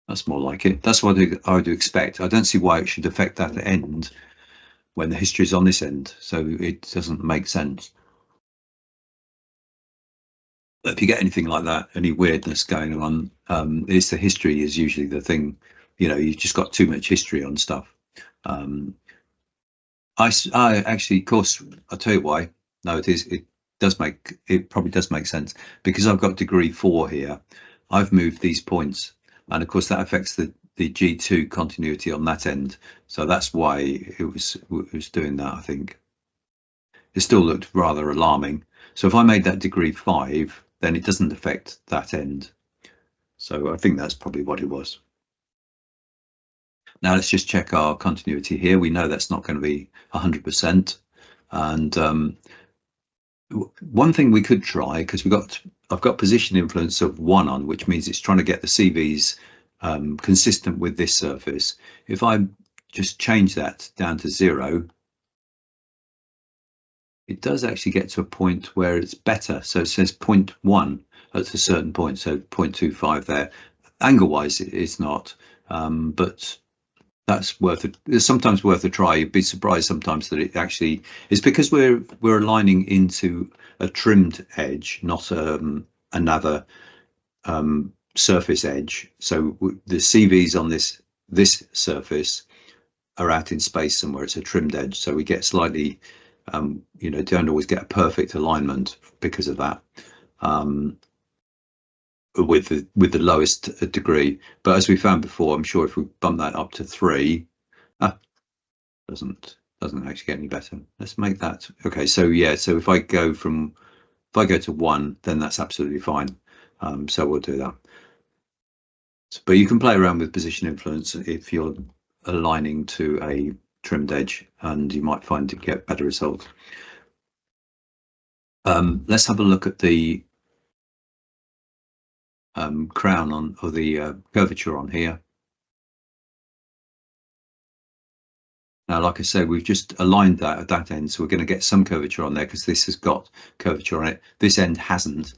That's more like it. That's what I would expect. I don't see why it should affect that end when the history is on this end. So it doesn't make sense. But if you get anything like that, any weirdness going on, it's the history is usually the thing. You know, you've just got too much history on stuff. I actually, of course, I'll tell you why. No, it probably does make sense, because I've got degree 4 here. I've moved these points, and of course that affects the G2 continuity on that end. So that's why it was doing that. I think it still looked rather alarming. So if I made that degree 5, then it doesn't affect that end. So I think that's probably what it was. Now let's just check our continuity here. We know that's not going to be 100%. And one thing we could try, because I've got position influence of 1 on, which means it's trying to get the CVs consistent with this surface. If I just change that down to 0, it does actually get to a point where it's better. So it says 0.1 at a certain point, so 0.25 there. Angle wise it's not, but that's it's sometimes worth a try. You'd be surprised sometimes that it actually is, because we're aligning into a trimmed edge, not another surface edge. So the CVs on this surface are out in space somewhere. It's a trimmed edge, so we get slightly you know, don't always get a perfect alignment because of that, with the lowest degree. But as we found before, I'm sure if we bump that up to 3, doesn't actually get any better. Let's make that okay. So yeah, so if I go to 1, then that's absolutely fine. So we'll do that. But you can play around with position influence if you're aligning to a trimmed edge, and you might find to get better results. Let's have a look at the crown on, or the curvature on here. Now, like I said, we've just aligned that at that end, so we're going to get some curvature on there because this has got curvature on it. This end hasn't,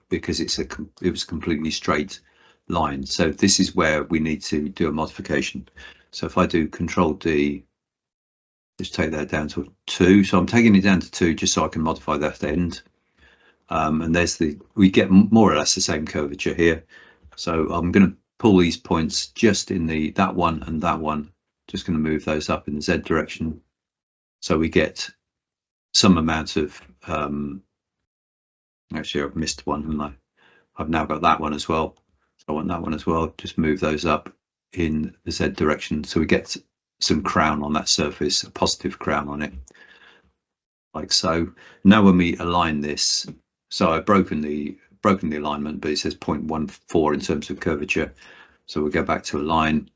because it was a completely straight line. So this is where we need to do a modification. So if I do Control D, just take that down to 2. So I'm taking it down to 2 just so I can modify that end. And we get more or less the same curvature here. So I'm going to pull these points just in that one and that one. Just going to move those up in the Z direction. So we get some amount of, actually I've missed one, haven't I? I've now got that one as well. So I want that one as well. Just move those up in the Z direction. So we get some crown on that surface, a positive crown on it, like so. Now when we align this, so I've broken the alignment, but it says 0.14 in terms of curvature. So we'll go back to align.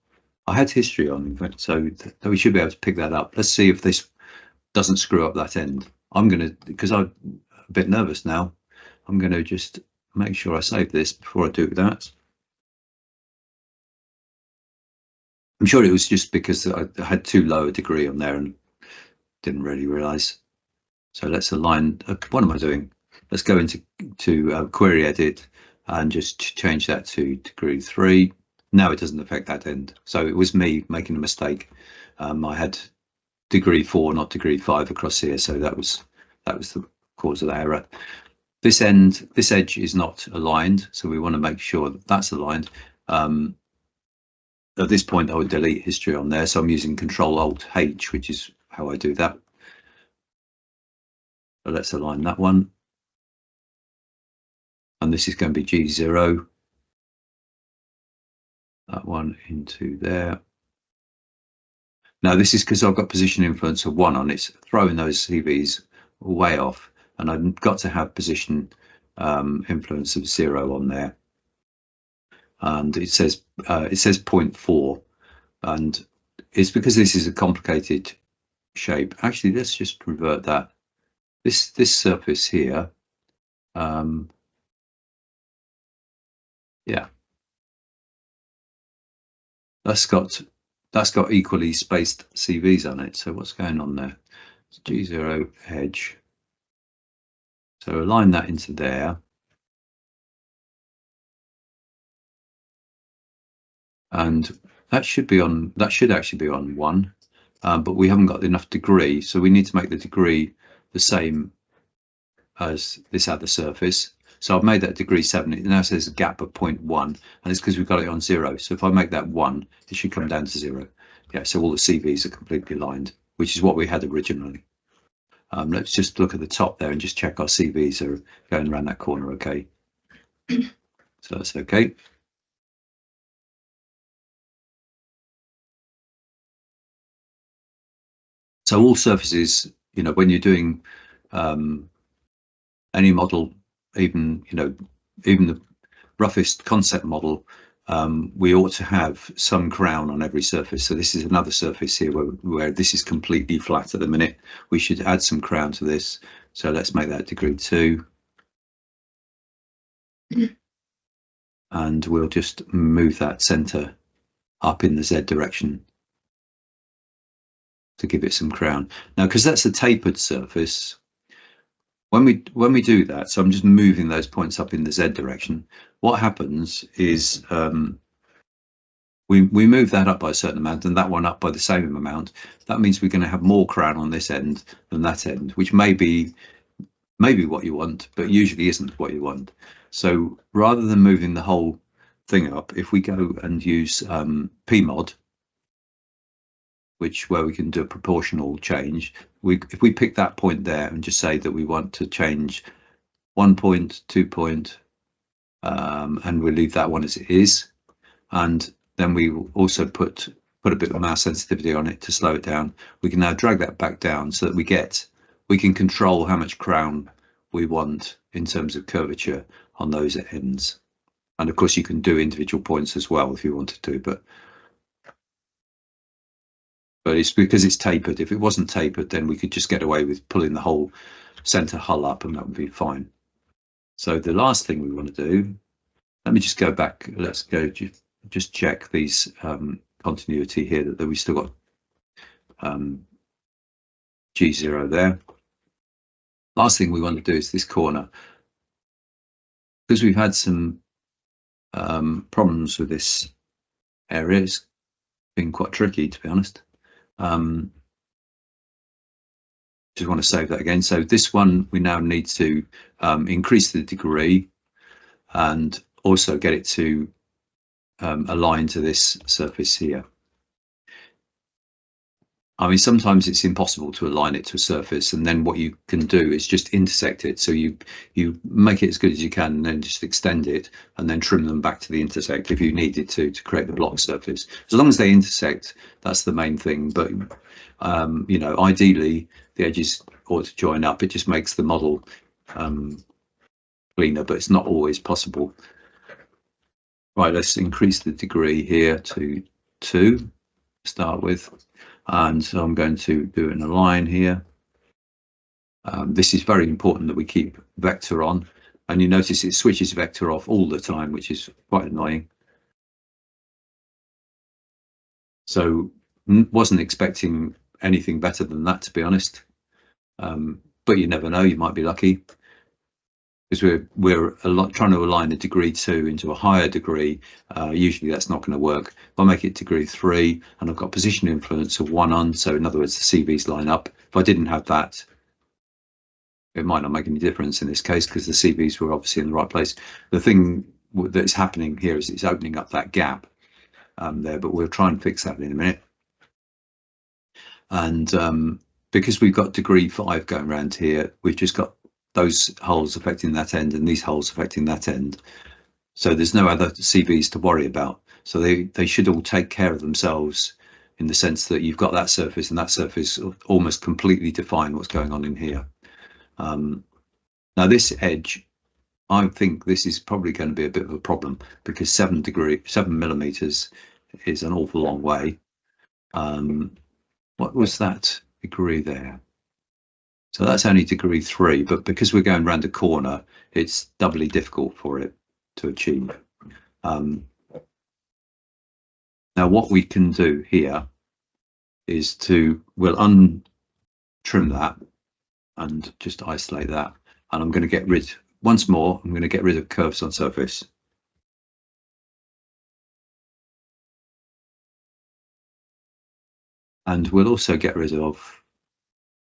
I had history on, in fact, so we should be able to pick that up. Let's see if this doesn't screw up that end. I'm going to, because I'm a bit nervous now, I'm going to just make sure I save this before I do that. I'm sure it was just because I had too low a degree on there and didn't really realize. So let's align. What am I doing? Let's go into query edit and just change that to degree 3. Now it doesn't affect that end. So it was me making a mistake. I had degree 4, not degree 5 across here. So that was the cause of the error. This edge is not aligned. So we want to make sure that that's aligned. At this point, I would delete history on there. So I'm using Control Alt H, which is how I do that. So let's align that one. And this is going to be G0. That one into there. Now this is because I've got position influence of 1 on it. It's throwing those CVs way off. And I've got to have position influence of 0 on there. And it says 0.4, and it's because this is a complicated shape. Actually, let's just revert that. This surface here, yeah, that's got equally spaced CVs on it. So what's going on there? It's G0 edge. So align that into there. And that should actually be on 1, but we haven't got enough degree, so we need to make the degree the same as this other surface. So I've made that degree 7. It now says a gap of 0.1, and it's because we've got it on 0. So if I make that 1, it should come down to 0. Yeah, so all the CVs are completely aligned, which is what we had originally. Let's just look at the top there and just check our CVs are going around that corner okay. So that's okay. So all surfaces, you know, when you're doing any model even even the roughest concept model, we ought to have some crown on every surface. So this is another surface here where this is completely flat at the minute. We should add some crown to this. So let's make that degree 2. And we'll just move that center up in the Z direction to give it some crown. Now, because that's a tapered surface, when we do that, so I'm just moving those points up in the Z direction, what happens is we move that up by a certain amount and that one up by the same amount. That means we're going to have more crown on this end than that end, which may be what you want, but usually isn't what you want. So rather than moving the whole thing up, if we go and use Pmod, where we can do a proportional change, if we pick that point there and just say that we want to change 1 point, 2 point, and we'll leave that one as it is, and then we will also put a bit of mouse sensitivity on it to slow it down. We can now drag that back down so that we can control how much crown we want in terms of curvature on those ends. And of course you can do individual points as well if you wanted to, but it's because it's tapered. If it wasn't tapered, then we could just get away with pulling the whole center hull up and that would be fine. So the last thing we want to do, let me just go back. Let's go just check these continuity here that we still got G0 there. Last thing we want to do is this corner. Because we've had some problems with this area, it's been quite tricky, to be honest. Just want to save that again. So this one, we now need to increase the degree and also get it to align to this surface here. I mean, sometimes it's impossible to align it to a surface, and then what you can do is just intersect it. So you make it as good as you can, and then just extend it, and then trim them back to the intersect if you needed to create the block surface. As long as they intersect, that's the main thing. But you know, ideally, the edges ought to join up. It just makes the model cleaner, but it's not always possible. Right, let's increase the degree here to 2 to start with. And so I'm going to do it in a line here. This is very important that we keep vector on, and you notice it switches vector off all the time, which is quite annoying. So wasn't expecting anything better than that, to be honest, but you never know, you might be lucky, because we're trying to align the degree 2 into a higher degree. Usually that's not going to work. If I make it degree 3 and I've got position influence of 1 on, so in other words the CVs line up, if I didn't have that, it might not make any difference in this case because the CVs were obviously in the right place. The thing that's happening here is it's opening up that gap there, but we'll try and fix that in a minute. And because we've got degree 5 going around here, we've just got those holes affecting that end and these holes affecting that end. So there's no other CVs to worry about. So they should all take care of themselves in the sense that you've got that surface and that surface almost completely define what's going on in here. Now this edge, I think this is probably going to be a bit of a problem because 7 millimeters is an awful long way. What was that degree there? So that's only degree 3, but because we're going around a corner, it's doubly difficult for it to achieve. Now what we can do here is we'll untrim that and just isolate that. And I'm going to get rid, once more, I'm going to get rid of curves on surface. And we'll also get rid of,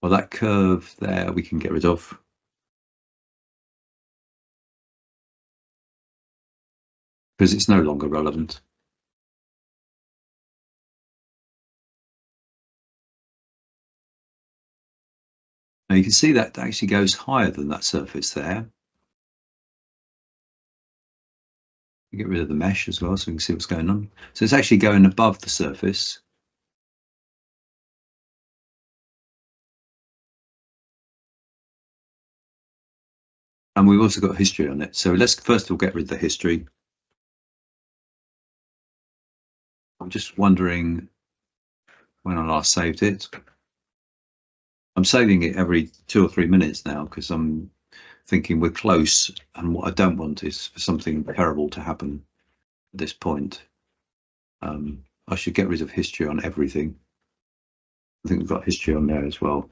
well, that curve there we can get rid of. Because it's no longer relevant. Now you can see that actually goes higher than that surface there. Get rid of the mesh as well so we can see what's going on. So it's actually going above the surface. And we've also got history on it. So let's first of all get rid of the history. I'm just wondering when I last saved it. I'm saving it every 2 or 3 minutes now because I'm thinking we're close, and what I don't want is for something terrible to happen at this point. I should get rid of history on everything. I think we've got history on there as well.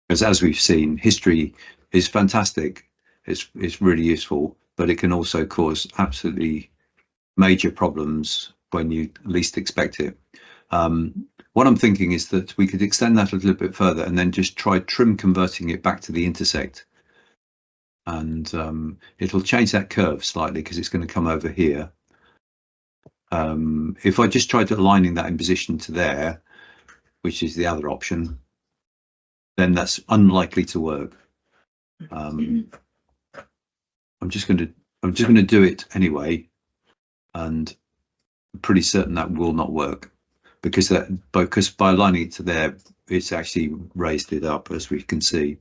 Because as we've seen, history is fantastic. It's really useful, but it can also cause absolutely major problems when you least expect it. What I'm thinking is that we could extend that a little bit further and then just try trim converting it back to the intersect. And it'll change that curve slightly because it's going to come over here. If I just tried aligning that in position to there, which is the other option, then that's unlikely to work. I'm just going to do it anyway, and I'm pretty certain that will not work because by aligning it to there, it's actually raised it up, as we can see.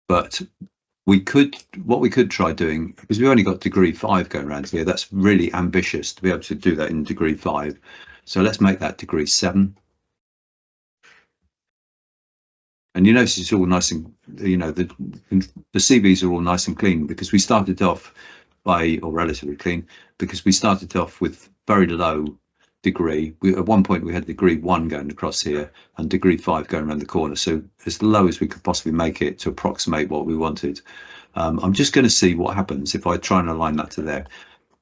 But what we could try doing, because we've only got degree 5 going around here, that's really ambitious to be able to do that in degree 5. So let's make that degree 7. And you notice it's all nice and, the CVs are all nice and clean because we started off or relatively clean, because we started off with very low degree. At one point we had degree 1 going across here and degree 5 going around the corner. So as low as we could possibly make it to approximate what we wanted. I'm just going to see what happens if I try and align that to there.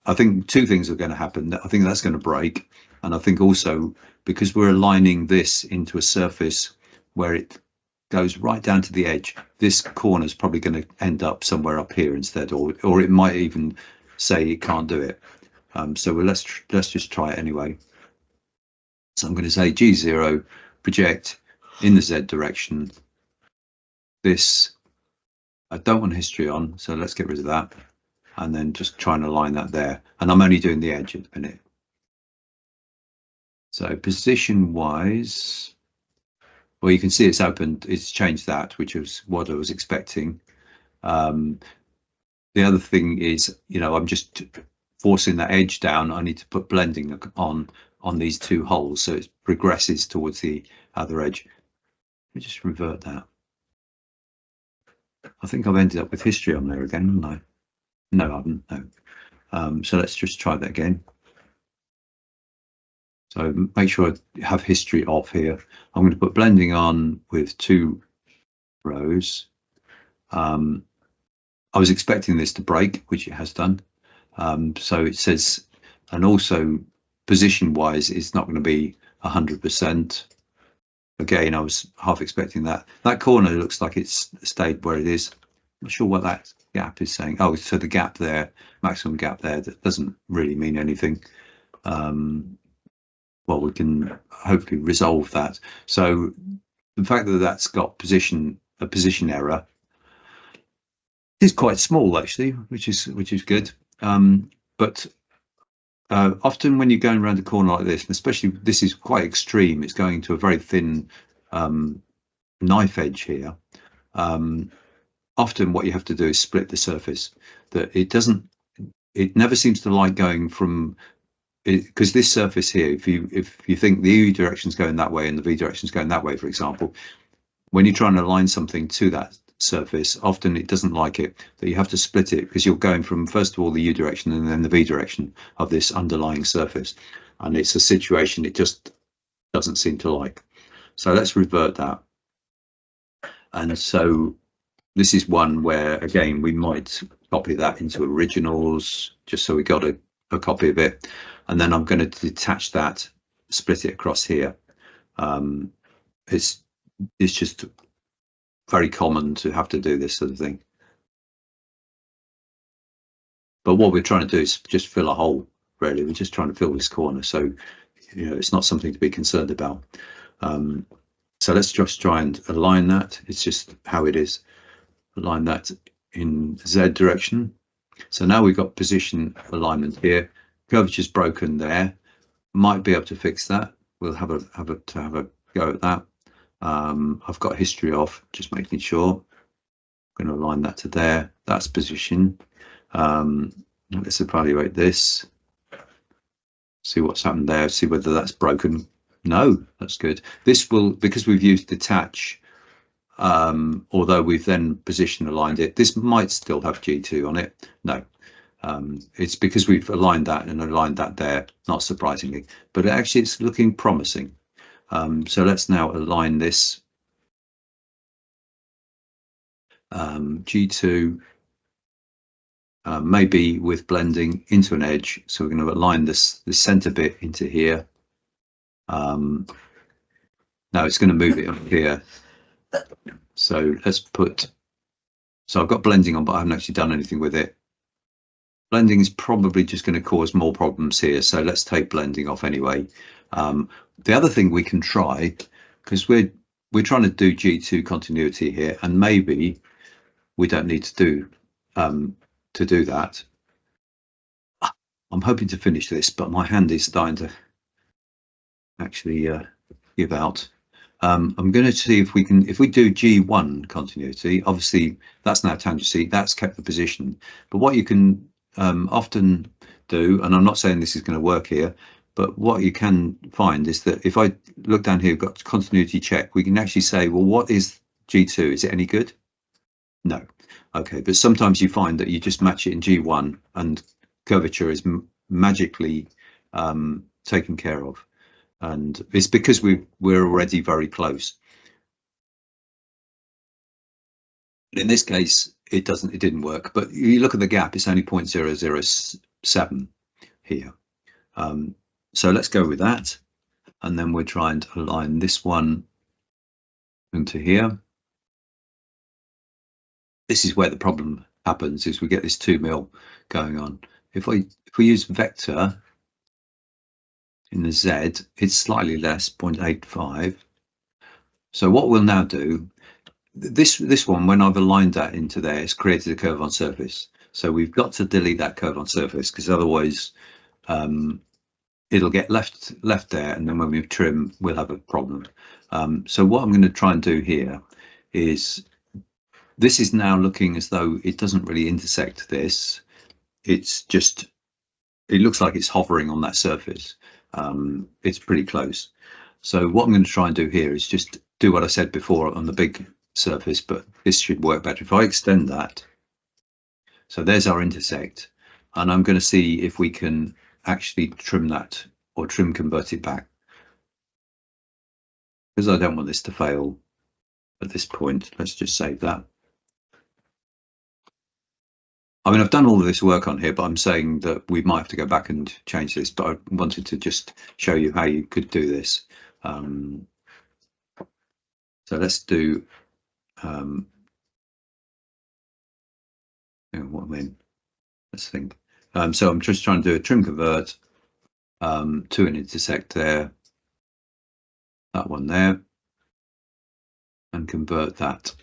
I think 2 things are going to happen. I think that's going to break. And I think also because we're aligning this into a surface where it goes right down to the edge, this corner is probably going to end up somewhere up here instead, or it might even say it can't do it. So let's just try it anyway. So I'm going to say G0 project in the Z direction. This I don't want history on, so let's get rid of that, and then just try and align that there. And I'm only doing the edge at the minute. So position wise, well, you can see it's opened, it's changed that, which was what I was expecting. The other thing is, I'm just forcing that edge down. I need to put blending on these 2 holes so it progresses towards the other edge. Let me just revert that. I think I've ended up with history on there again, haven't I? No, I haven't. No. So let's just try that again. So make sure I have history off here. I'm going to put blending on with 2 rows. I was expecting this to break, which it has done. So it says, and also position wise, it's not going to be 100%. Again, I was half expecting that. That corner looks like it's stayed where it is. I'm not sure what that gap is saying. Oh, so the gap there, maximum gap there, that doesn't really mean anything. Well, we can hopefully resolve that. So the fact that that's got a position error is quite small actually, which is good. But often when you're going around a corner like this, and especially this is quite extreme, it's going to a very thin knife edge here. Often what you have to do is split the surface. That it never seems to like going from, because this surface here, if you think the U direction is going that way and the V direction is going that way, for example, when you're trying to align something to that surface, often it doesn't like it, that you have to split it because you're going from first of all the U direction and then the V direction of this underlying surface, and it's a situation it just doesn't seem to like. So let's revert that. And so this is one where again we might copy that into originals just so we got a copy of it, and then I'm going to detach that, split it across here. It's just very common to have to do this sort of thing, but what we're trying to do is just fill a hole. Really, we're just trying to fill this corner, so it's not something to be concerned about. So let's just try and align that. It's just how it is. Align that in Z direction. So now we've got position alignment here. Curvature's broken there. Might be able to fix that. We'll have a go at that. I've got a history of, just making sure. I'm going to align that to there. That's position. Let's evaluate this. See what's happened there. See whether that's broken. No, that's good. This will, because we've used detach, although we've then position aligned it, this might still have G2 on it. No, it's because we've aligned that and aligned that there, not surprisingly, but actually it's looking promising. So let's now align this G2 maybe with blending into an edge. So we're going to align this center bit into here. No, it's going to move it up here. So let's put, so I've got blending on, but I haven't actually done anything with it. Blending is probably just going to cause more problems here. So let's take blending off anyway. The other thing we can try, because we're trying to do G2 continuity here, and maybe we don't need to do that. I'm hoping to finish this, but my hand is starting to actually give out. I'm going to see if we can, if we do G1 continuity, obviously that's now tangency, that's kept the position. But what you can often do, and I'm not saying this is going to work here, but what you can find is that if I look down here, we've got continuity check, we can actually say, well, what is G2? Is it any good? No. Okay, but sometimes you find that you just match it in G1 and curvature is magically taken care of. And it's because we're already very close. In this case, it didn't work, but you look at the gap, it's only 0.007 here. So let's go with that. And then we're trying to align this one into here. This is where the problem happens, is we get this 2 mil going on. If we use vector in the Z, it's slightly less, 0.85. So what we'll now do, this one, when I've aligned that into there, it's created a curve on surface. So we've got to delete that curve on surface, because otherwise it'll get left there, and then when we trim, we'll have a problem. So what I'm going to try and do here is, this is now looking as though it doesn't really intersect this. It's just, it looks like it's hovering on that surface. It's pretty close. So what I'm going to try and do here is just do what I said before on the big surface, but this should work better. If I extend that, so there's our intersect, and I'm going to see if we can actually trim that, or trim convert it back, because I don't want this to fail at this point. Let's just save that. I mean, I've done all of this work on here, but I'm saying that we might have to go back and change this, but I wanted to just show you how you could do this. So let's do, what I mean, let's think. So I'm just trying to do a trim convert to an intersect there, that one there, and convert that.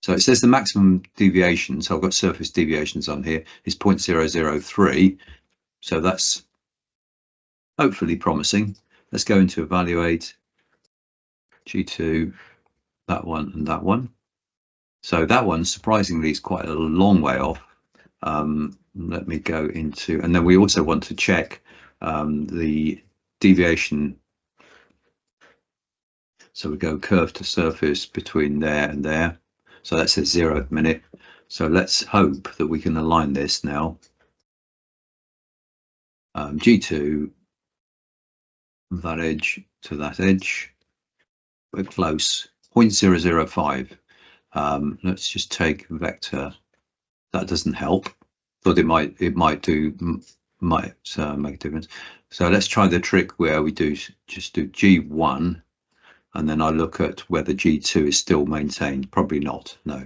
So it says the maximum deviation, so I've got surface deviations on here, is 0.003. So that's hopefully promising. Let's go into evaluate, G2, that one and that one. So that one, surprisingly, is quite a long way off. Let me go into, and then we also want to check the deviation. So we go curve to surface between there and there. So that says 0 at the minute. So let's hope that we can align this now. G2, that edge to that edge. We're close, 0.005. Let's just take vector. That doesn't help, but it might make a difference. So let's try the trick where we just do G1, and then I look at whether G2 is still maintained. Probably not. No,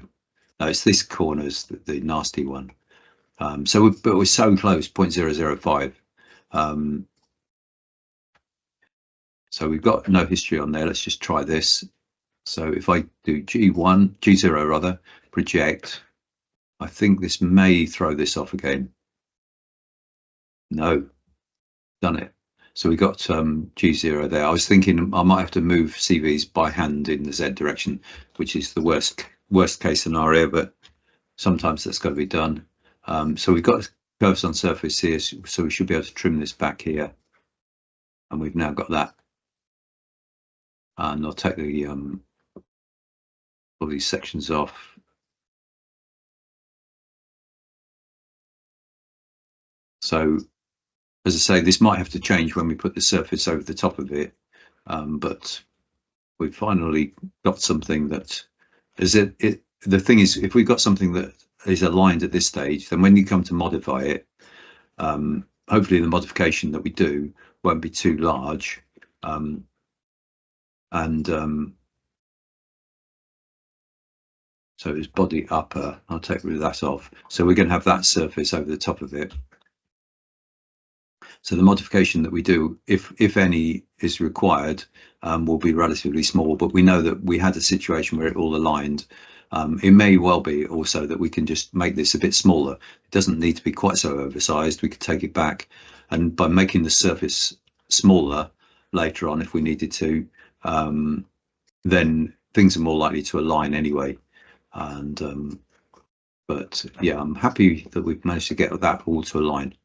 it's this corner's the nasty one. So but we're so close, 0.005. So we've got no history on there. Let's just try this. So if I do G0 rather, project, I think this may throw this off again. No, done it. So we got G0 there. I was thinking I might have to move CVs by hand in the Z direction, which is the worst case scenario, but sometimes that's got to be done. So we've got curves on surface here, so we should be able to trim this back here. And we've now got that. And I'll take the all these sections off. So, as I say, this might have to change when we put the surface over the top of it, but we've finally got something that is it. The thing is, if we've got something that is aligned at this stage, then when you come to modify it, hopefully the modification that we do won't be too large, so it's body upper. I'll take rid of that off. So we're going to have that surface over the top of it. So the modification that we do, if any is required, will be relatively small, but we know that we had a situation where it all aligned. It may well be also that we can just make this a bit smaller. It doesn't need to be quite so oversized. We could take it back, and by making the surface smaller later on, if we needed to, then things are more likely to align anyway. And but yeah, I'm happy that we've managed to get that all to align.